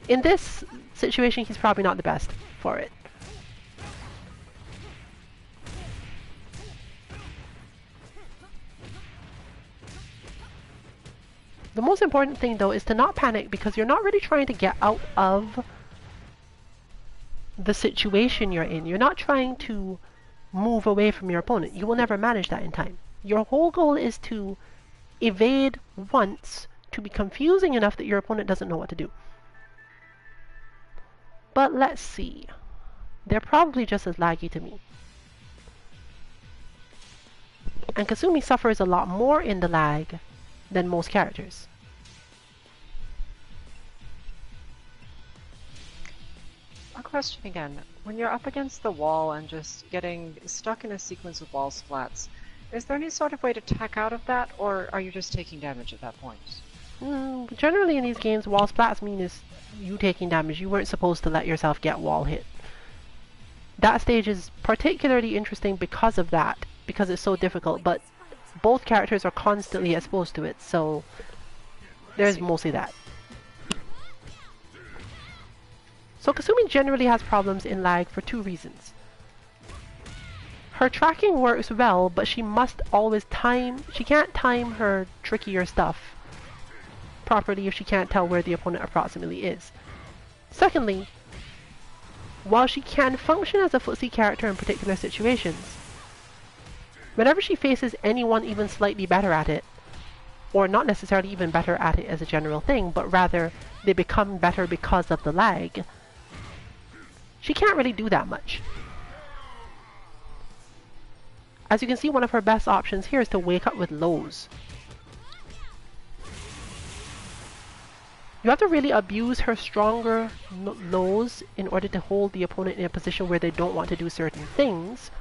In this situation, he's probably not the best for it. The most important thing though is to not panic because you're not really trying to get out of the situation you're in. You're not trying to move away from your opponent. You will never manage that in time. Your whole goal is to evade once to be confusing enough that your opponent doesn't know what to do. But let's see. They're probably just as laggy to me. And Kasumi suffers a lot more in the lag than most characters. A question again. When you're up against the wall and just getting stuck in a sequence of wall splats, is there any sort of way to tack out of that, or are you just taking damage at that point? Generally in these games, wall splats mean is you taking damage. You weren't supposed to let yourself get wall hit. That stage is particularly interesting because of that, because it's so difficult, but both characters are constantly exposed to it, so there's mostly that. So Kasumi generally has problems in lag for two reasons. Her tracking works well, but she must always she can't time her trickier stuff properly if she can't tell where the opponent approximately is. Secondly, while she can function as a footsie character in particular situations, whenever she faces anyone even slightly better at it, or not necessarily even better at it as a general thing, but rather they become better because of the lag, she can't really do that much. As you can see, one of her best options here is to wake up with lows. You have to really abuse her stronger lows in order to hold the opponent in a position where they don't want to do certain things,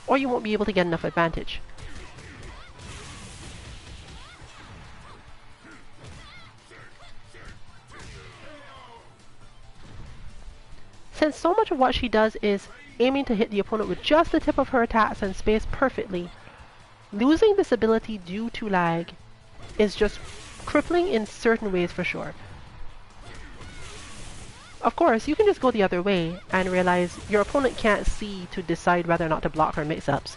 or you won't be able to get enough advantage. Since so much of what she does is aiming to hit the opponent with just the tip of her attacks and space perfectly, losing this ability due to lag is just crippling in certain ways for sure. Of course, you can just go the other way and realize your opponent can't see to decide whether or not to block her mix-ups.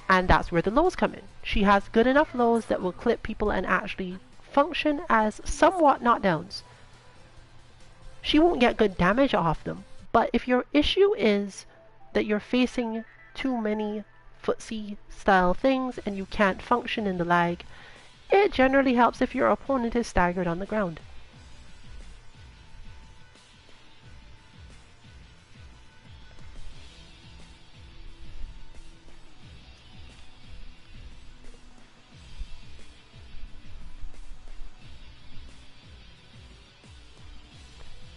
And that's where the lows come in. She has good enough lows that will clip people and actually function as somewhat knockdowns. She won't get good damage off them, but if your issue is that you're facing too many footsie style things and you can't function in the lag, it generally helps if your opponent is staggered on the ground.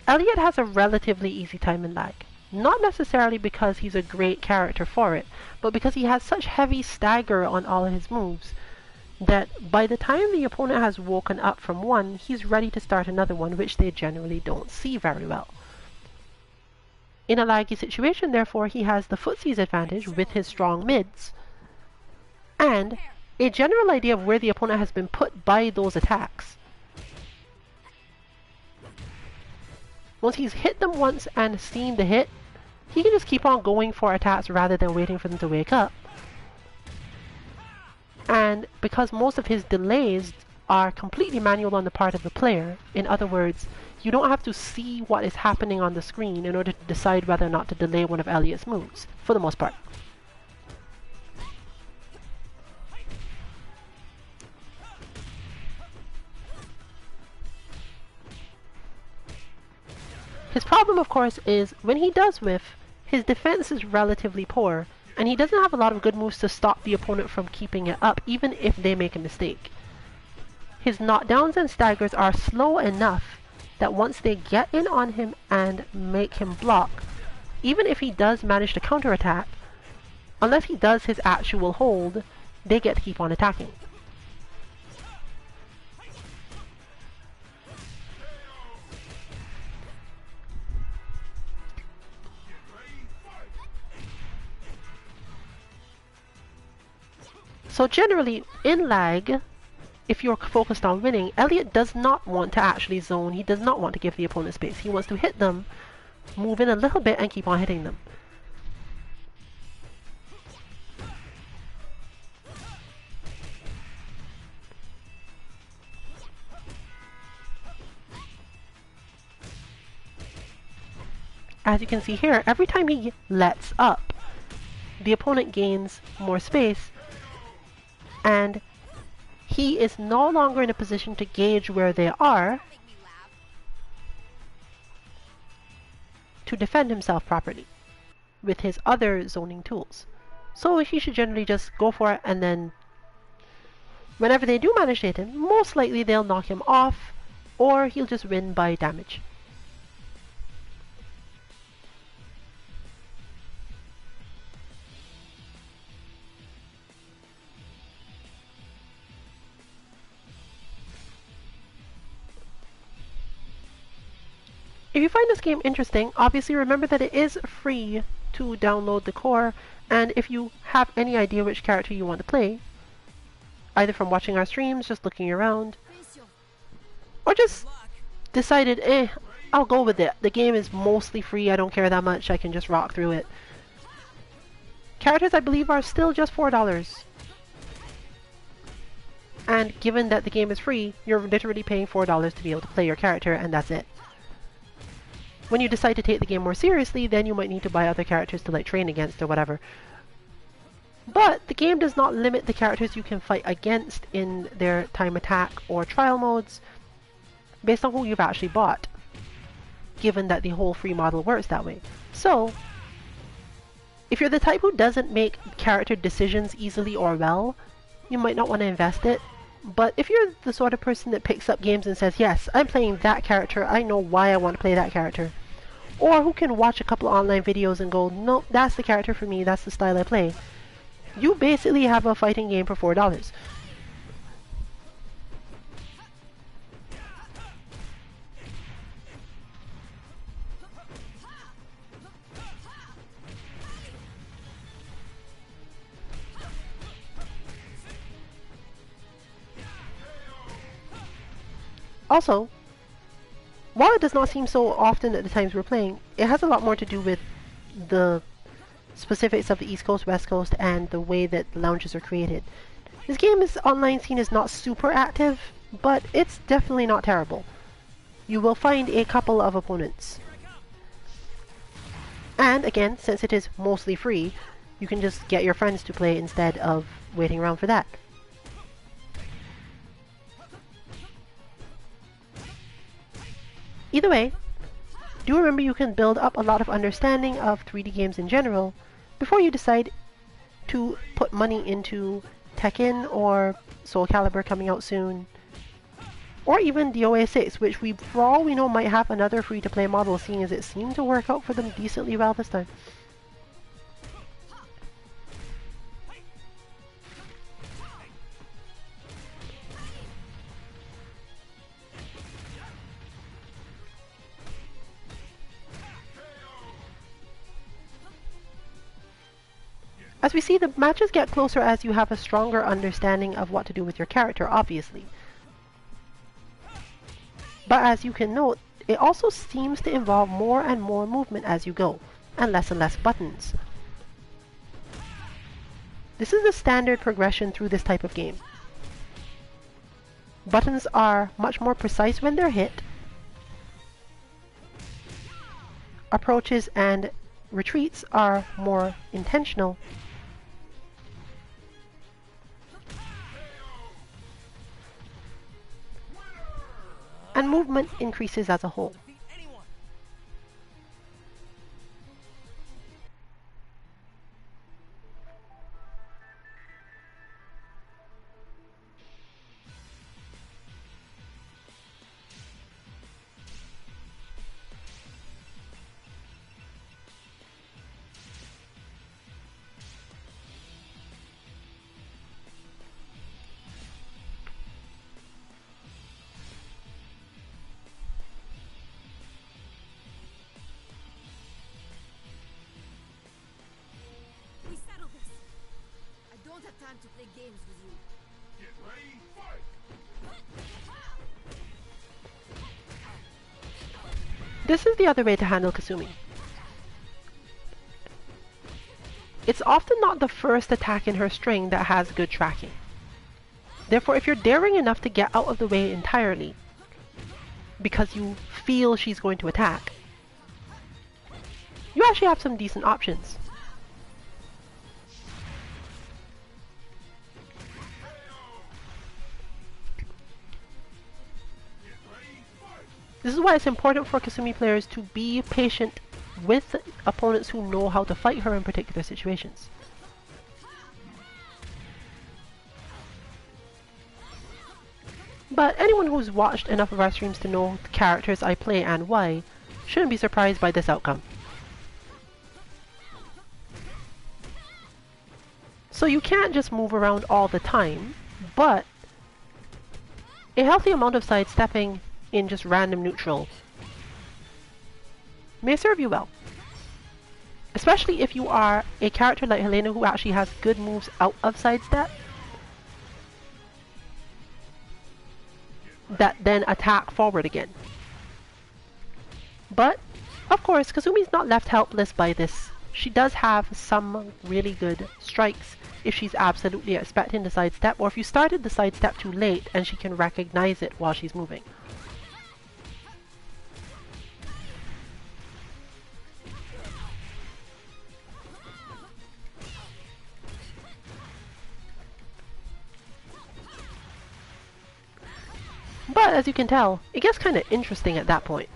Elliot has a relatively easy time in lag. Not necessarily because he's a great character for it, but because he has such heavy stagger on all of his moves that by the time the opponent has woken up from one, he's ready to start another one, which they generally don't see very well. In a laggy situation, therefore, he has the footsie's advantage with his strong mids, and a general idea of where the opponent has been put by those attacks. Once he's hit them once and seen the hit, he can just keep on going for attacks rather than waiting for them to wake up. because most of his delays are completely manual on the part of the player. In other words, you don't have to see what is happening on the screen in order to decide whether or not to delay one of Elliot's moves, for the most part. His problem, of course, is when he does whiff, his defense is relatively poor, and he doesn't have a lot of good moves to stop the opponent from keeping it up, even if they make a mistake. His knockdowns and staggers are slow enough that once they get in on him and make him block, even if he does manage to counterattack, unless he does his actual hold, they get to keep on attacking. So generally, in lag, if you're focused on winning, Elliot does not want to actually zone. He does not want to give the opponent space. He wants to hit them, move in a little bit, and keep on hitting them. As you can see here, every time he lets up, the opponent gains more space, and he is no longer in a position to gauge where they are to defend himself properly with his other zoning tools. So he should generally just go for it, and then whenever they do manage to hit him, most likely they'll knock him off, or he'll just win by damage. If you find this game interesting, obviously remember that it is free to download the core, and if you have any idea which character you want to play, either from watching our streams, just looking around, or just decided, I'll go with it. The game is mostly free, I don't care that much, I can just rock through it. Characters, I believe, are still just $4. And given that the game is free, you're literally paying $4 to be able to play your character, and that's it. When you decide to take the game more seriously, then you might need to buy other characters to like train against or whatever. But the game does not limit the characters you can fight against in their time attack or trial modes based on who you've actually bought, given that the whole free model works that way. So, if you're the type who doesn't make character decisions easily or well, you might not want to invest it. But if you're the sort of person that picks up games and says, yes, I'm playing that character, I know why I want to play that character, or who can watch a couple of online videos and go, no, that's the character for me, that's the style I play, you basically have a fighting game for $4. Also, while it does not seem so often at the times we're playing, it has a lot more to do with the specifics of the East Coast, West Coast, and the way that the lounges are created. This game's online scene is not super active, but it's definitely not terrible. You will find a couple of opponents. And again, since it is mostly free, you can just get your friends to play instead of waiting around for that. Either way, do remember you can build up a lot of understanding of 3D games in general before you decide to put money into Tekken or Soul Calibur coming out soon, or even DOA 6, which for all we know might have another free-to-play model, seeing as it seemed to work out for them decently well this time. As we see, the matches get closer as you have a stronger understanding of what to do with your character, obviously. But as you can note, it also seems to involve more and more movement as you go, and less buttons. This is the standard progression through this type of game. Buttons are much more precise when they're hit. Approaches and retreats are more intentional. And movement increases as a whole. Defeat anyone. We settle this. I don't have time to play games with you. Get ready, fight! This is the other way to handle Kasumi. It's often not the first attack in her string that has good tracking. Therefore, if you're daring enough to get out of the way entirely, because you feel she's going to attack, you actually have some decent options. This is why it's important for Kasumi players to be patient with opponents who know how to fight her in particular situations. But anyone who's watched enough of our streams to know the characters I play and why shouldn't be surprised by this outcome. So you can't just move around all the time, but a healthy amount of sidestepping in just random neutral may serve you well. Especially if you are a character like Helena who actually has good moves out of sidestep that then attack forward again. But, of course, Kasumi's not left helpless by this. She does have some really good strikes if she's absolutely expecting the sidestep, or if you started the sidestep too late and she can recognize it while she's moving. But as you can tell, it gets kind of interesting at that point.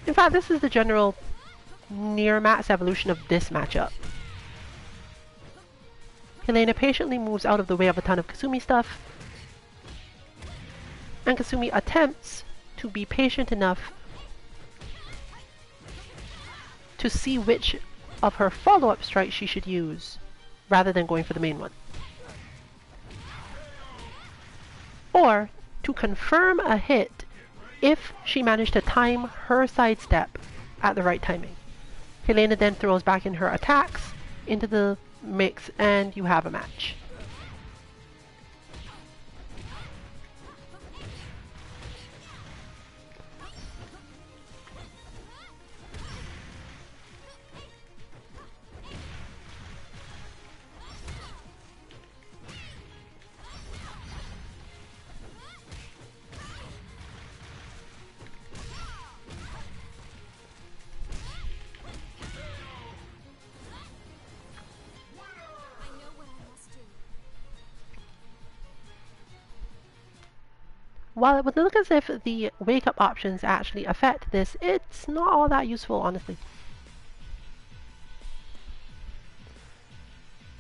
In fact, this is the general near max evolution of this matchup. Helena patiently moves out of the way of a ton of Kasumi stuff, and Kasumi attempts to be patient enough to see which of her follow-up strikes she should use, rather than going for the main one. Or to confirm a hit if she managed to time her sidestep at the right timing. Helena then throws back in her attacks into the mix and you have a match. While it would look as if the wake-up options actually affect this, it's not all that useful, honestly.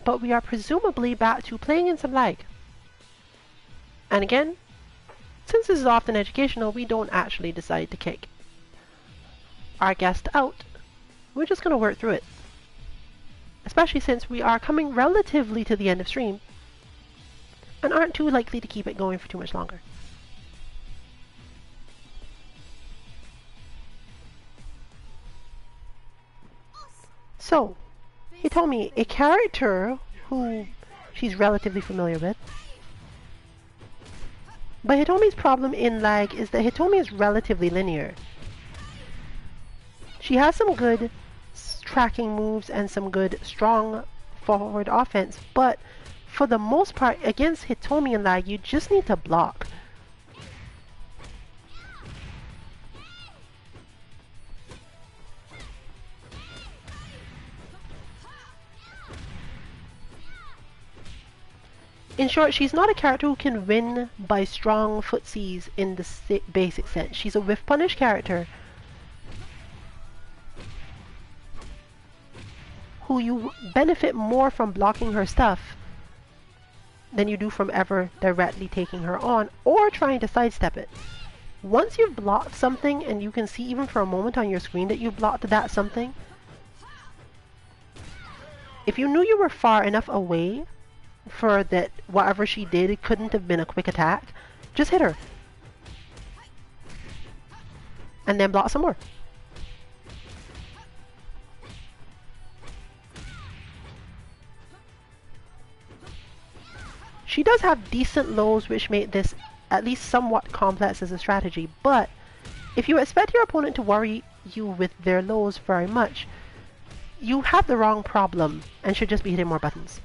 But we are presumably back to playing in some lag. And again, since this is often educational, we don't actually decide to kick our guest out. We're just going to work through it. Especially since we are coming relatively to the end of stream and aren't too likely to keep it going for too much longer. So, Hitomi, a character who she's relatively familiar with. But Hitomi's problem in lag is that Hitomi is relatively linear. She has some good tracking moves and some good strong forward offense, but for the most part against Hitomi and lag, you just need to block. In short, she's not a character who can win by strong footsies in the basic sense. She's a whiff punish character who you benefit more from blocking her stuff than you do from ever directly taking her on or trying to sidestep it. Once you've blocked something and you can see even for a moment on your screen that you blocked that something, if you knew you were far enough away for that whatever she did, it couldn't have been a quick attack, just hit her. And then block some more. She does have decent lows which make this at least somewhat complex as a strategy, but if you expect your opponent to worry you with their lows very much, you have the wrong problem and should just be hitting more buttons.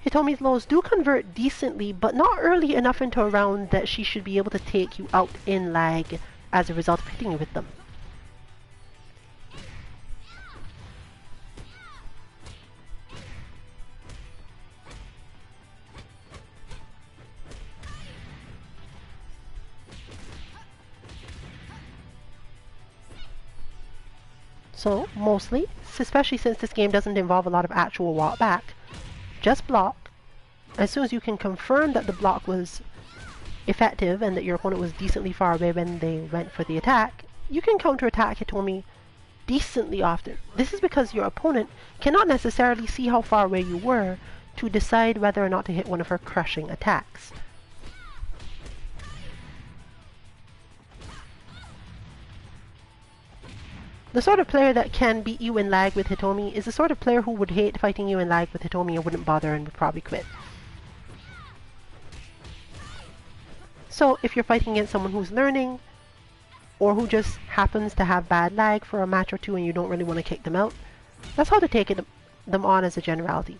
Hitomi's lows do convert decently, but not early enough into a round that she should be able to take you out in lag as a result of hitting you with them. So, mostly, especially since this game doesn't involve a lot of actual walk back, just block. As soon as you can confirm that the block was effective and that your opponent was decently far away when they went for the attack, you can counterattack Hitomi decently often. This is because your opponent cannot necessarily see how far away you were to decide whether or not to hit one of her crushing attacks. The sort of player that can beat you in lag with Hitomi is the sort of player who would hate fighting you in lag with Hitomi and wouldn't bother and would probably quit. So if you're fighting against someone who's learning, or who just happens to have bad lag for a match or two and you don't really want to kick them out, that's how to take them on as a generality.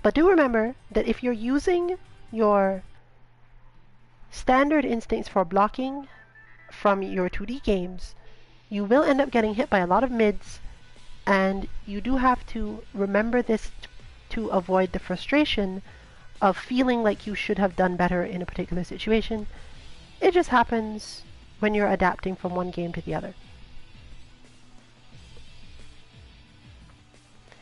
But do remember that if you're using your standard instincts for blocking from your 2D games, you will end up getting hit by a lot of mids, and you do have to remember this to avoid the frustration of feeling like you should have done better in a particular situation. It just happens when you're adapting from one game to the other.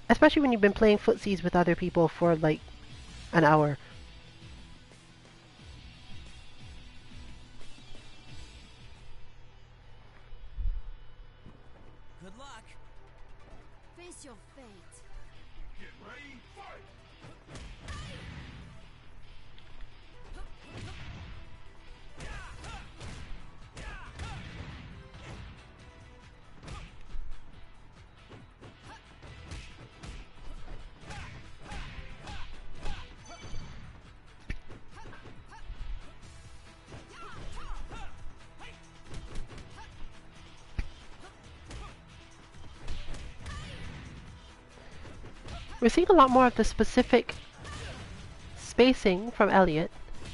Especially when you've been playing footsies with other people for like an hour. Good luck. Face your fate. Get ready, fight! We're seeing a lot more of the specific spacing from Elliot,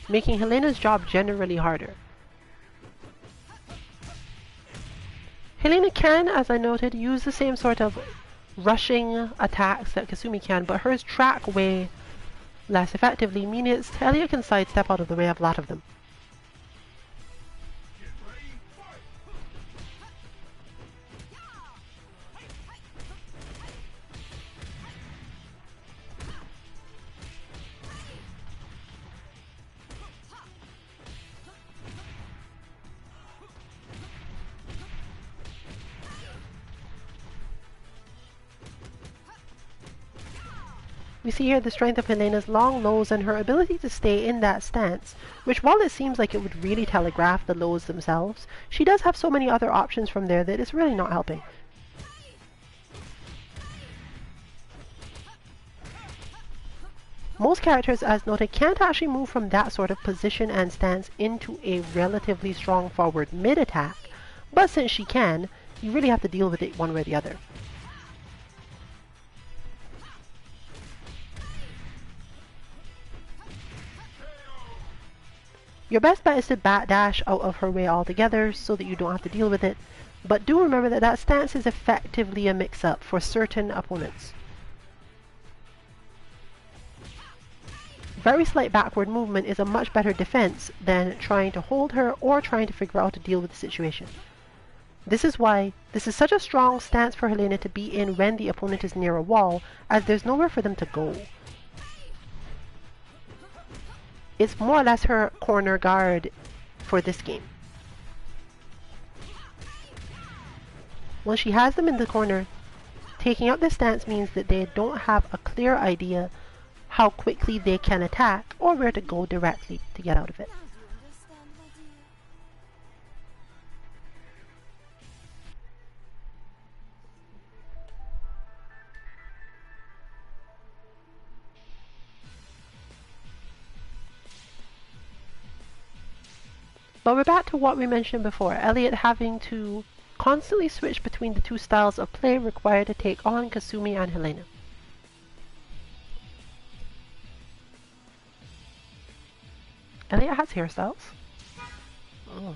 making Helena's job generally harder. Helena can, as I noted, use the same sort of rushing attacks that Kasumi can, but hers track way less effectively, meaning Elliot can sidestep out of the way of a lot of them. Get ready, fight! We see here the strength of Helena's long lows and her ability to stay in that stance, which while it seems like it would really telegraph the lows themselves, she does have so many other options from there that it's really not helping. Most characters, as noted, can't actually move from that sort of position and stance into a relatively strong forward mid attack, but since she can, you really have to deal with it one way or the other. Your best bet is to dash out of her way altogether so that you don't have to deal with it, but do remember that that stance is effectively a mix-up for certain opponents. Very slight backward movement is a much better defense than trying to hold her or trying to figure out how to deal with the situation. This is why this is such a strong stance for Helena to be in when the opponent is near a wall, as there's nowhere for them to go. It's more or less her corner guard for this game. Once she has them in the corner, taking out this stance means that they don't have a clear idea how quickly they can attack or where to go directly to get out of it. Now do you understand, my dear? But we're back to what we mentioned before, Elliot having to constantly switch between the two styles of play required to take on Kasumi and Helena. Elliot has hairstyles. Oh.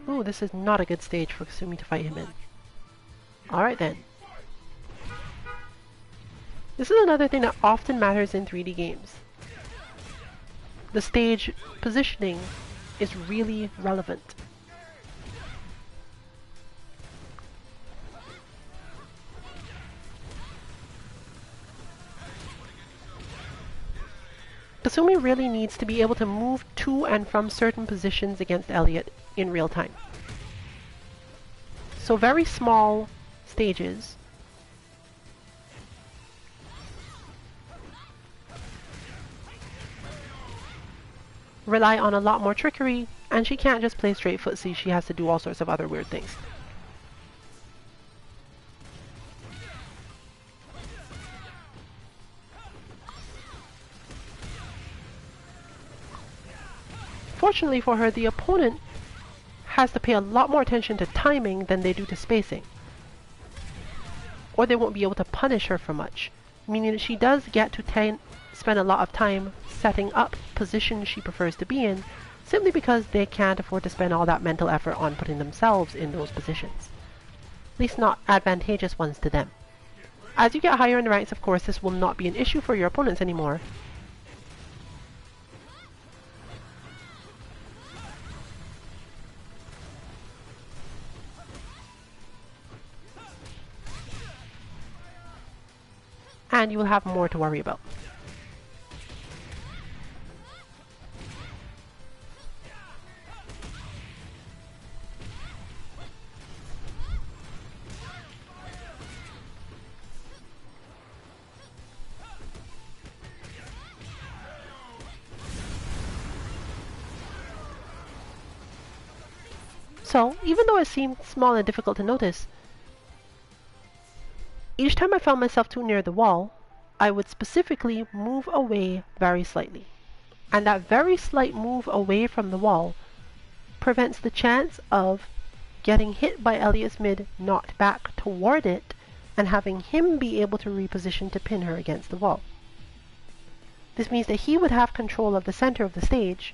Ooh, this is not a good stage for Kasumi to fight him in. Alright then. This is another thing that often matters in 3D games. The stage positioning is really relevant. Kasumi really needs to be able to move to and from certain positions against Elliot in real time. So very small stages rely on a lot more trickery, and she can't just play straight footsie, she has to do all sorts of other weird things. Fortunately for her, the opponent has to pay a lot more attention to timing than they do to spacing, or they won't be able to punish her for much, meaning that she does get to spend a lot of time setting up positions she prefers to be in, simply because they can't afford to spend all that mental effort on putting themselves in those positions. At least not advantageous ones to them. As you get higher in the ranks, of course, this will not be an issue for your opponents anymore. And you will have more to worry about. So, even though it seemed small and difficult to notice, each time I found myself too near the wall, I would specifically move away very slightly. And that very slight move away from the wall prevents the chance of getting hit by Elliot's mid, knocked back toward it, and having him be able to reposition to pin her against the wall. This means that he would have control of the center of the stage,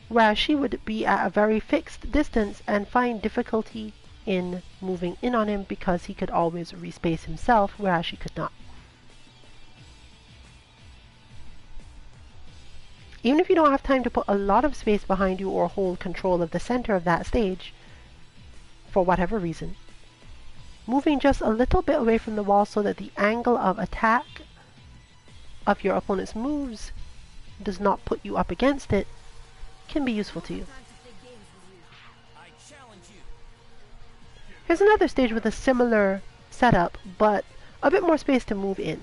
whereas she would be at a very fixed distance and find difficulty in moving in on him because he could always respace himself, whereas she could not. Even if you don't have time to put a lot of space behind you or hold control of the center of that stage, for whatever reason, moving just a little bit away from the wall so that the angle of attack of your opponent's moves does not put you up against it can be useful to you. Time to play games with you. I challenge you. Here's another stage with a similar setup, but a bit more space to move in.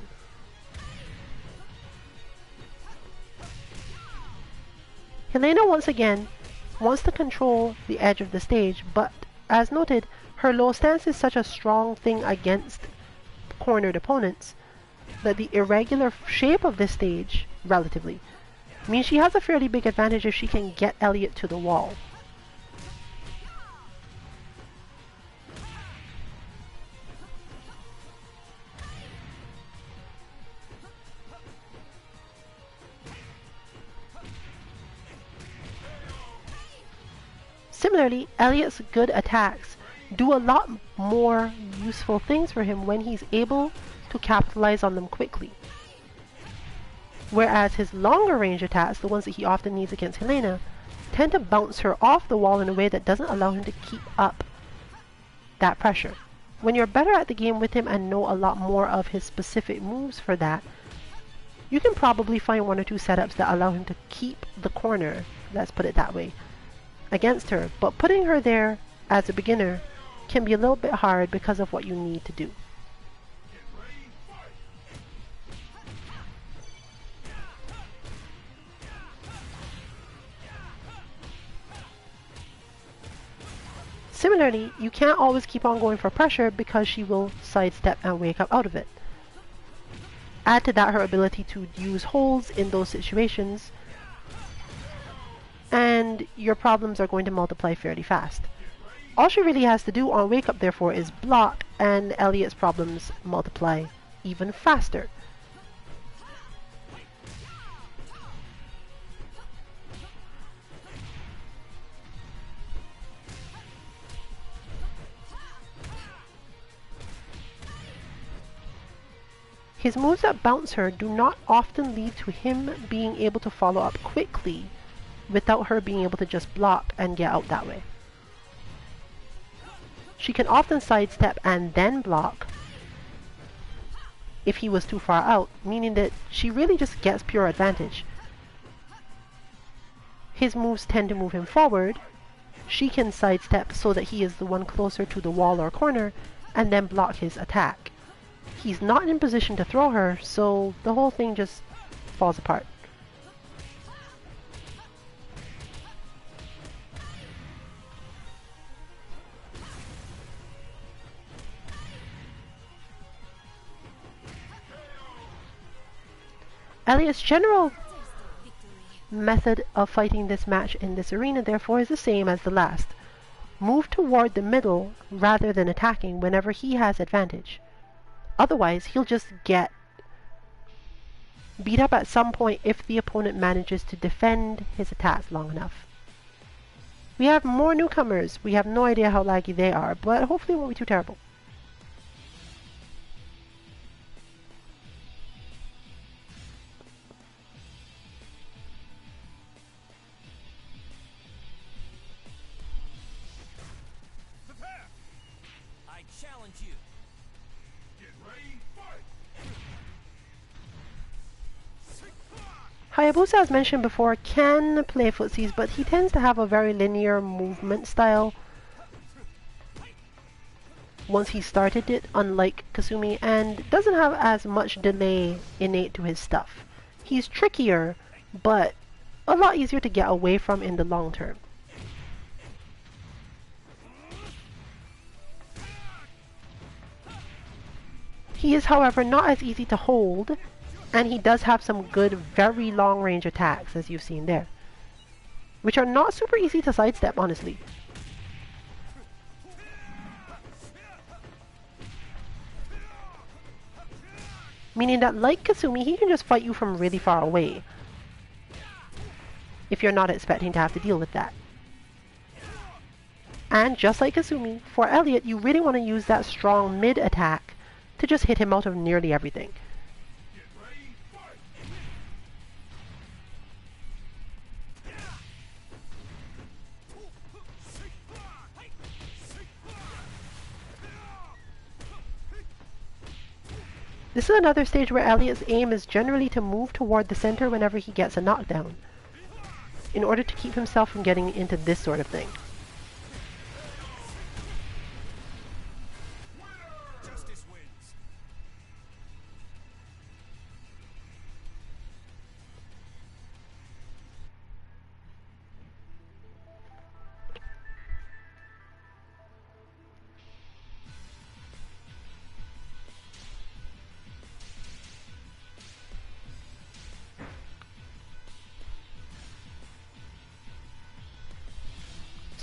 Helena once again wants to control the edge of the stage, but as noted, her low stance is such a strong thing against cornered opponents that the irregular shape of this stage, relatively, means she has a fairly big advantage if she can get Elliot to the wall. Similarly, Elliot's good attacks do a lot more useful things for him when he's able to capitalize on them quickly. Whereas his longer range attacks, the ones that he often needs against Helena, tend to bounce her off the wall in a way that doesn't allow him to keep up that pressure. When you're better at the game with him and know a lot more of his specific moves for that, you can probably find one or two setups that allow him to keep the corner, let's put it that way, against her. But putting her there as a beginner can be a little bit hard because of what you need to do. Similarly, you can't always keep on going for pressure because she will sidestep and wake up out of it. Add to that her ability to use holds in those situations, and your problems are going to multiply fairly fast. All she really has to do on wake up, therefore, is block, and Elliot's problems multiply even faster. His moves that bounce her do not often lead to him being able to follow up quickly without her being able to just block and get out that way. She can often sidestep and then block if he was too far out, meaning that she really just gets pure advantage. His moves tend to move him forward. She can sidestep so that he is the one closer to the wall or corner and then block his attack. He's not in position to throw her, so the whole thing just falls apart. Elliot's general method of fighting this match in this arena, therefore, is the same as the last. Move toward the middle rather than attacking whenever he has advantage. Otherwise, he'll just get beat up at some point if the opponent manages to defend his attacks long enough. We have more newcomers. We have no idea how laggy they are, but hopefully it won't be too terrible. Prepare. I challenge you. Get ready, fight. Hayabusa, as mentioned before, can play footsies, but he tends to have a very linear movement style once he started it, unlike Kasumi, and doesn't have as much delay innate to his stuff. He's trickier, but a lot easier to get away from in the long term. He is, however, not as easy to hold, and he does have some good, very long-range attacks, as you've seen there, which are not super easy to sidestep, honestly. Meaning that, like Kasumi, he can just fight you from really far away, if you're not expecting to have to deal with that. And just like Kasumi, for Elliot, you really want to use that strong mid-attack to just hit him out of nearly everything. This is another stage where Elliot's aim is generally to move toward the center whenever he gets a knockdown, in order to keep himself from getting into this sort of thing. Justice wins.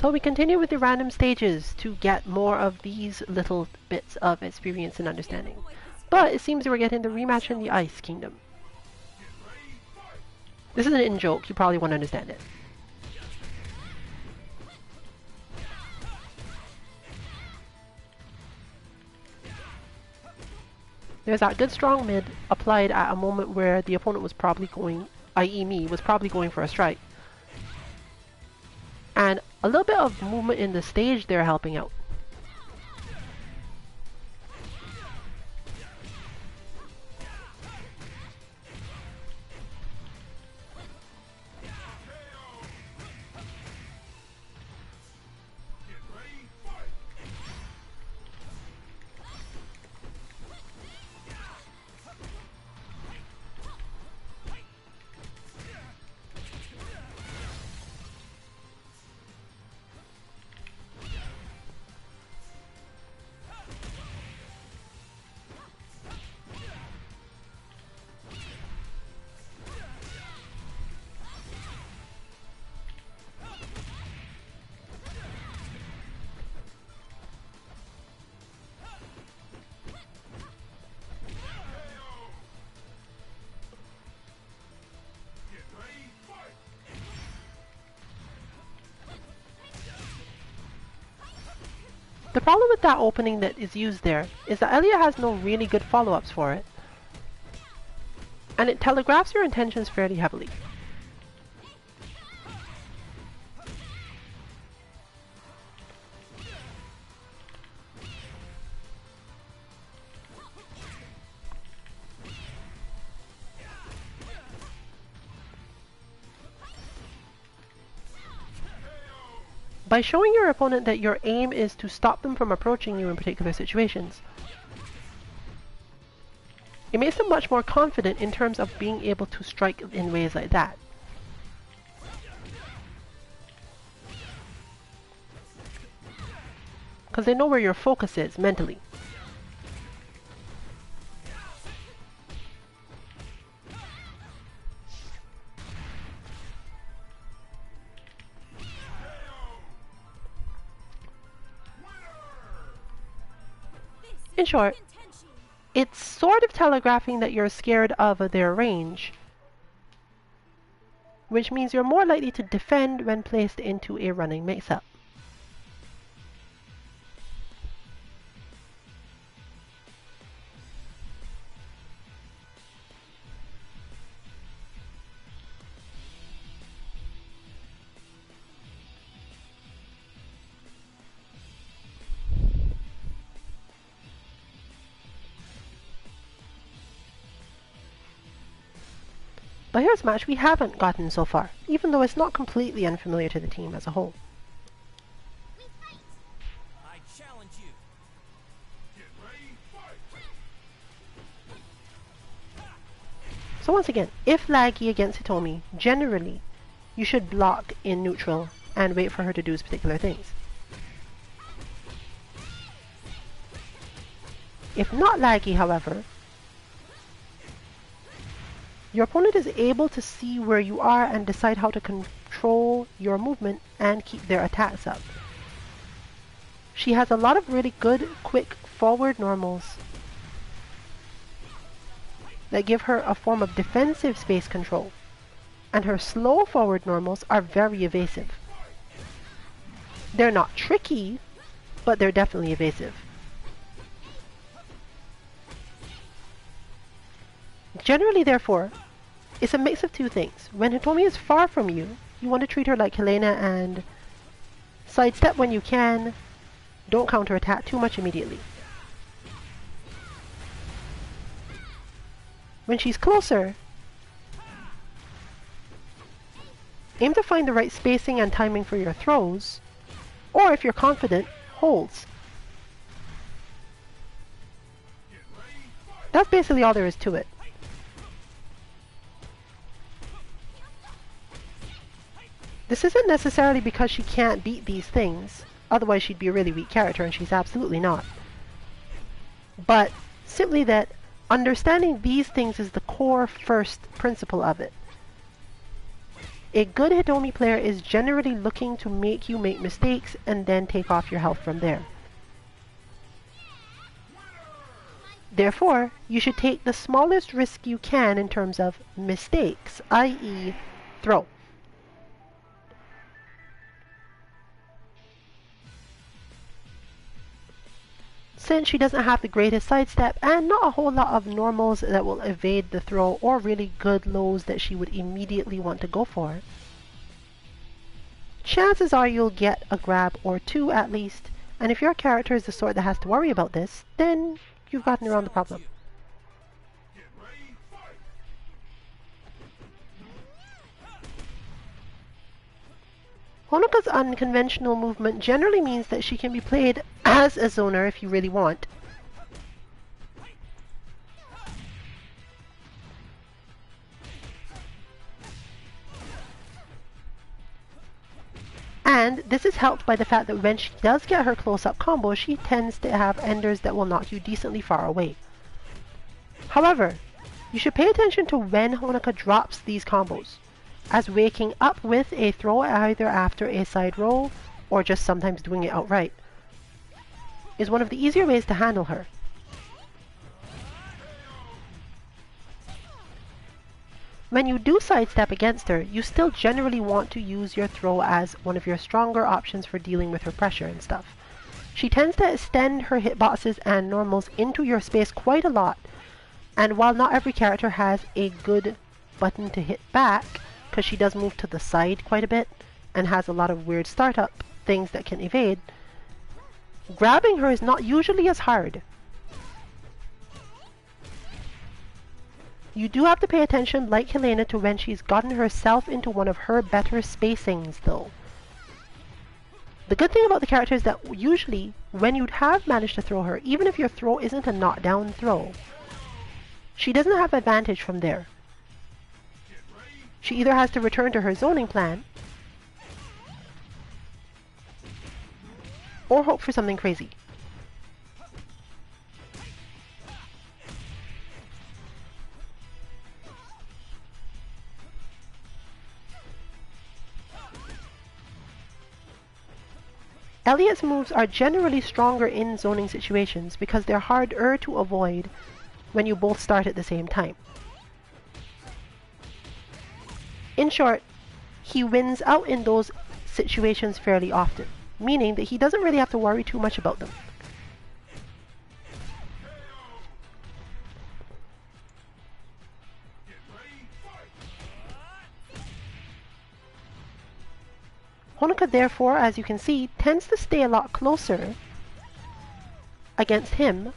So we continue with the random stages to get more of these little bits of experience and understanding. But it seems that we're getting the rematch in the Ice Kingdom. This is an in-joke, you probably won't understand it. There's that good strong mid applied at a moment where the opponent was probably going, i.e. me, was probably going for a strike. And a little bit of movement in the stage there helping out. The problem with that opening that is used there is that Elia has no really good follow-ups for it. And it telegraphs your intentions fairly heavily. By showing your opponent that your aim is to stop them from approaching you in particular situations, it makes them much more confident in terms of being able to strike in ways like that. Because they know where your focus is mentally. In short, it's sort of telegraphing that you're scared of their range, which means you're more likely to defend when placed into a running mix-up. But here's a match we haven't gotten so far, even though it's not completely unfamiliar to the team as a whole. I challenge you. Get ready, fight! So once again, if laggy against Hitomi, generally, you should block in neutral and wait for her to do particular things. If not laggy, however, your opponent is able to see where you are and decide how to control your movement and keep their attacks up. She has a lot of really good, quick forward normals that give her a form of defensive space control, and her slow forward normals are very evasive. They're not tricky, but they're definitely evasive. Generally, therefore, it's a mix of two things. When Hitomi is far from you, you want to treat her like Helena and sidestep when you can. Don't counterattack too much immediately. When she's closer, aim to find the right spacing and timing for your throws, or if you're confident, holds. That's basically all there is to it. This isn't necessarily because she can't beat these things, otherwise she'd be a really weak character, and she's absolutely not. But simply that understanding these things is the core first principle of it. A good Hitomi player is generally looking to make you make mistakes and then take off your health from there. Therefore, you should take the smallest risk you can in terms of mistakes, i.e. throw. Since she doesn't have the greatest sidestep and not a whole lot of normals that will evade the throw or really good lows that she would immediately want to go for, chances are you'll get a grab or two at least, and if your character is the sort that has to worry about this, then you've gotten around the problem. Get ready, fight! Honoka's unconventional movement generally means that she can be played as a zoner if you really want. And this is helped by the fact that when she does get her close-up combo, she tends to have enders that will knock you decently far away. However, you should pay attention to when Honoka drops these combos, as waking up with a throw either after a side roll or just sometimes doing it outright is one of the easier ways to handle her. When you do sidestep against her, you still generally want to use your throw as one of your stronger options for dealing with her pressure and stuff. She tends to extend her hitboxes and normals into your space quite a lot, and while not every character has a good button to hit back, because she does move to the side quite a bit and has a lot of weird startup things that can evade, grabbing her is not usually as hard. You do have to pay attention, like Helena, to when she's gotten herself into one of her better spacings, though. The good thing about the character is that usually, when you'd have managed to throw her, even if your throw isn't a knockdown throw, she doesn't have advantage from there. She either has to return to her zoning plan, or hope for something crazy. Elliot's moves are generally stronger in zoning situations because they're harder to avoid when you both start at the same time. In short, he wins out in those situations fairly often, meaning that he doesn't really have to worry too much about them. Get ready, fight! Honoka, therefore, as you can see, tends to stay a lot closer against him,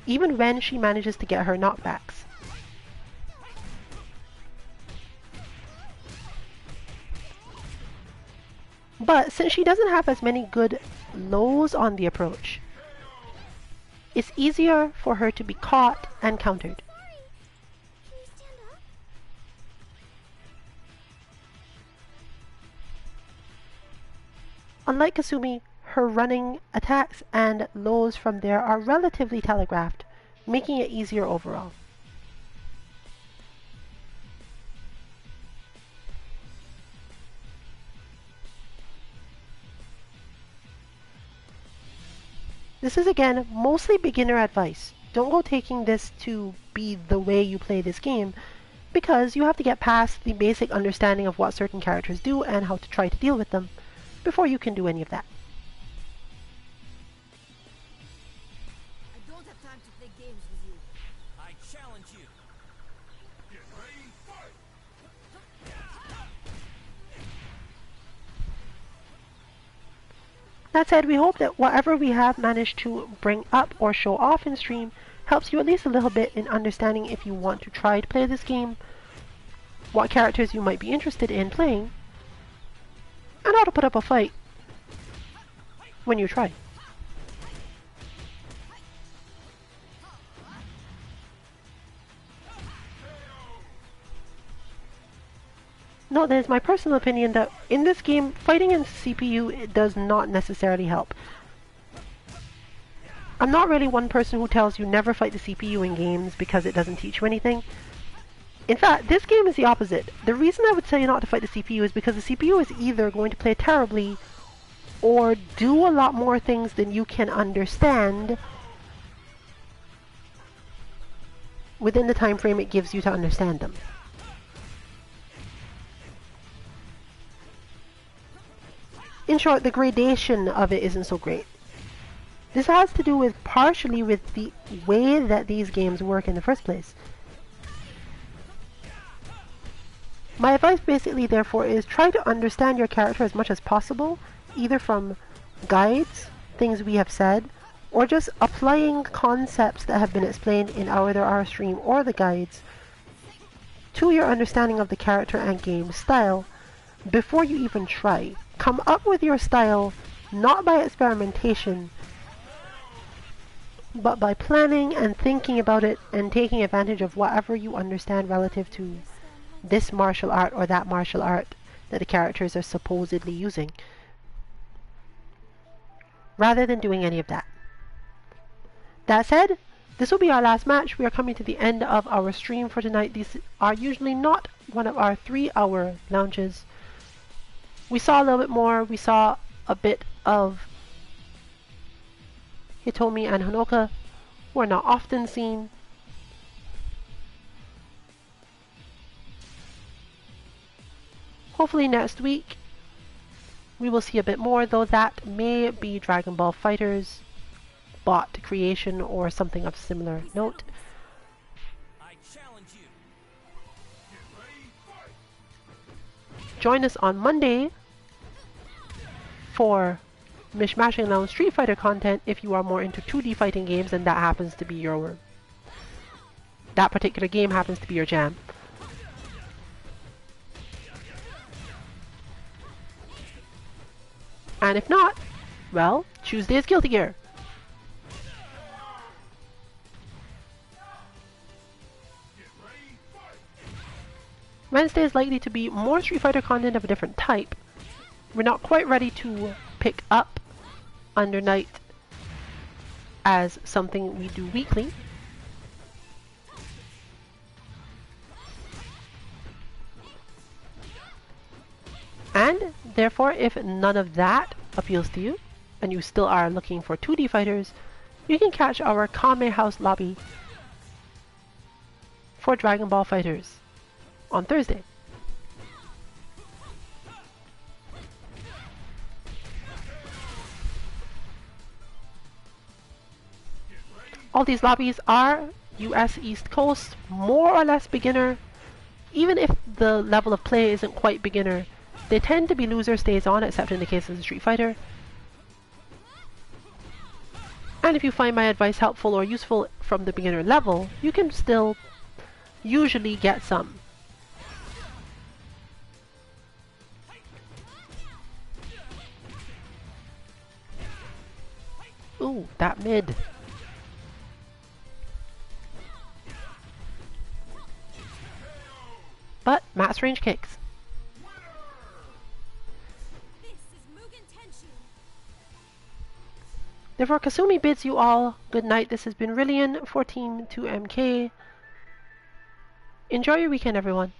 even when she manages to get her knockbacks. But since she doesn't have as many good lows on the approach, it's easier for her to be caught and countered. Can you stand up? Unlike Kasumi, her running attacks and lows from there are relatively telegraphed, making it easier overall. This is again mostly beginner advice. Don't go taking this to be the way you play this game, because you have to get past the basic understanding of what certain characters do and how to try to deal with them before you can do any of that. I don't have time to play games with you. I challenge you. Get ready, fight! That said, we hope that whatever we have managed to bring up or show off in stream helps you at least a little bit in understanding if you want to try to play this game, what characters you might be interested in playing, and how to put up a fight when you try. No, that is my personal opinion that in this game, fighting in CPU it does not necessarily help. I'm not really one person who tells you never fight the CPU in games because it doesn't teach you anything. In fact, this game is the opposite. The reason I would tell you not to fight the CPU is because the CPU is either going to play terribly or do a lot more things than you can understand within the time frame it gives you to understand them. In short, the gradation of it isn't so great. This has to do with partially with the way that these games work in the first place. My advice basically therefore is try to understand your character as much as possible, either from guides, things we have said, or just applying concepts that have been explained in either our stream or the guides to your understanding of the character and game style before you even try. Come up with your style not by experimentation, but by planning and thinking about it and taking advantage of whatever you understand relative to this martial art or that martial art that the characters are supposedly using, rather than doing any of that. That said, this will be our last match. We are coming to the end of our stream for tonight. These are usually not one of our 3-hour launches. We saw a little bit more. We saw a bit of Hitomi and Honoka, who are not often seen. Hopefully next week we will see a bit more, though that may be Dragon Ball FighterZ bot creation or something of similar note. I challenge you. Join us on Monday for Mishmashing Lounge Street Fighter content if you are more into 2D fighting games and that happens to be your... that particular game happens to be your jam. And if not, well, Tuesday is Guilty Gear. Wednesday is likely to be more Street Fighter content of a different type. We're not quite ready to pick up Under Night as something we do weekly. And therefore, if none of that appeals to you, and you still are looking for 2D fighters, you can catch our Kame House lobby for Dragon Ball FighterZ on Thursday. All these lobbies are US East Coast, more or less beginner. Even if the level of play isn't quite beginner, they tend to be loser stays on, except in the case of the Street Fighter. And if you find my advice helpful or useful from the beginner level, you can still usually get some. Ooh, that mid. But max range kicks. This is Mugen Tenshu. Therefore, Kasumi bids you all good night. This has been Rillian for Team 2MK. Enjoy your weekend, everyone.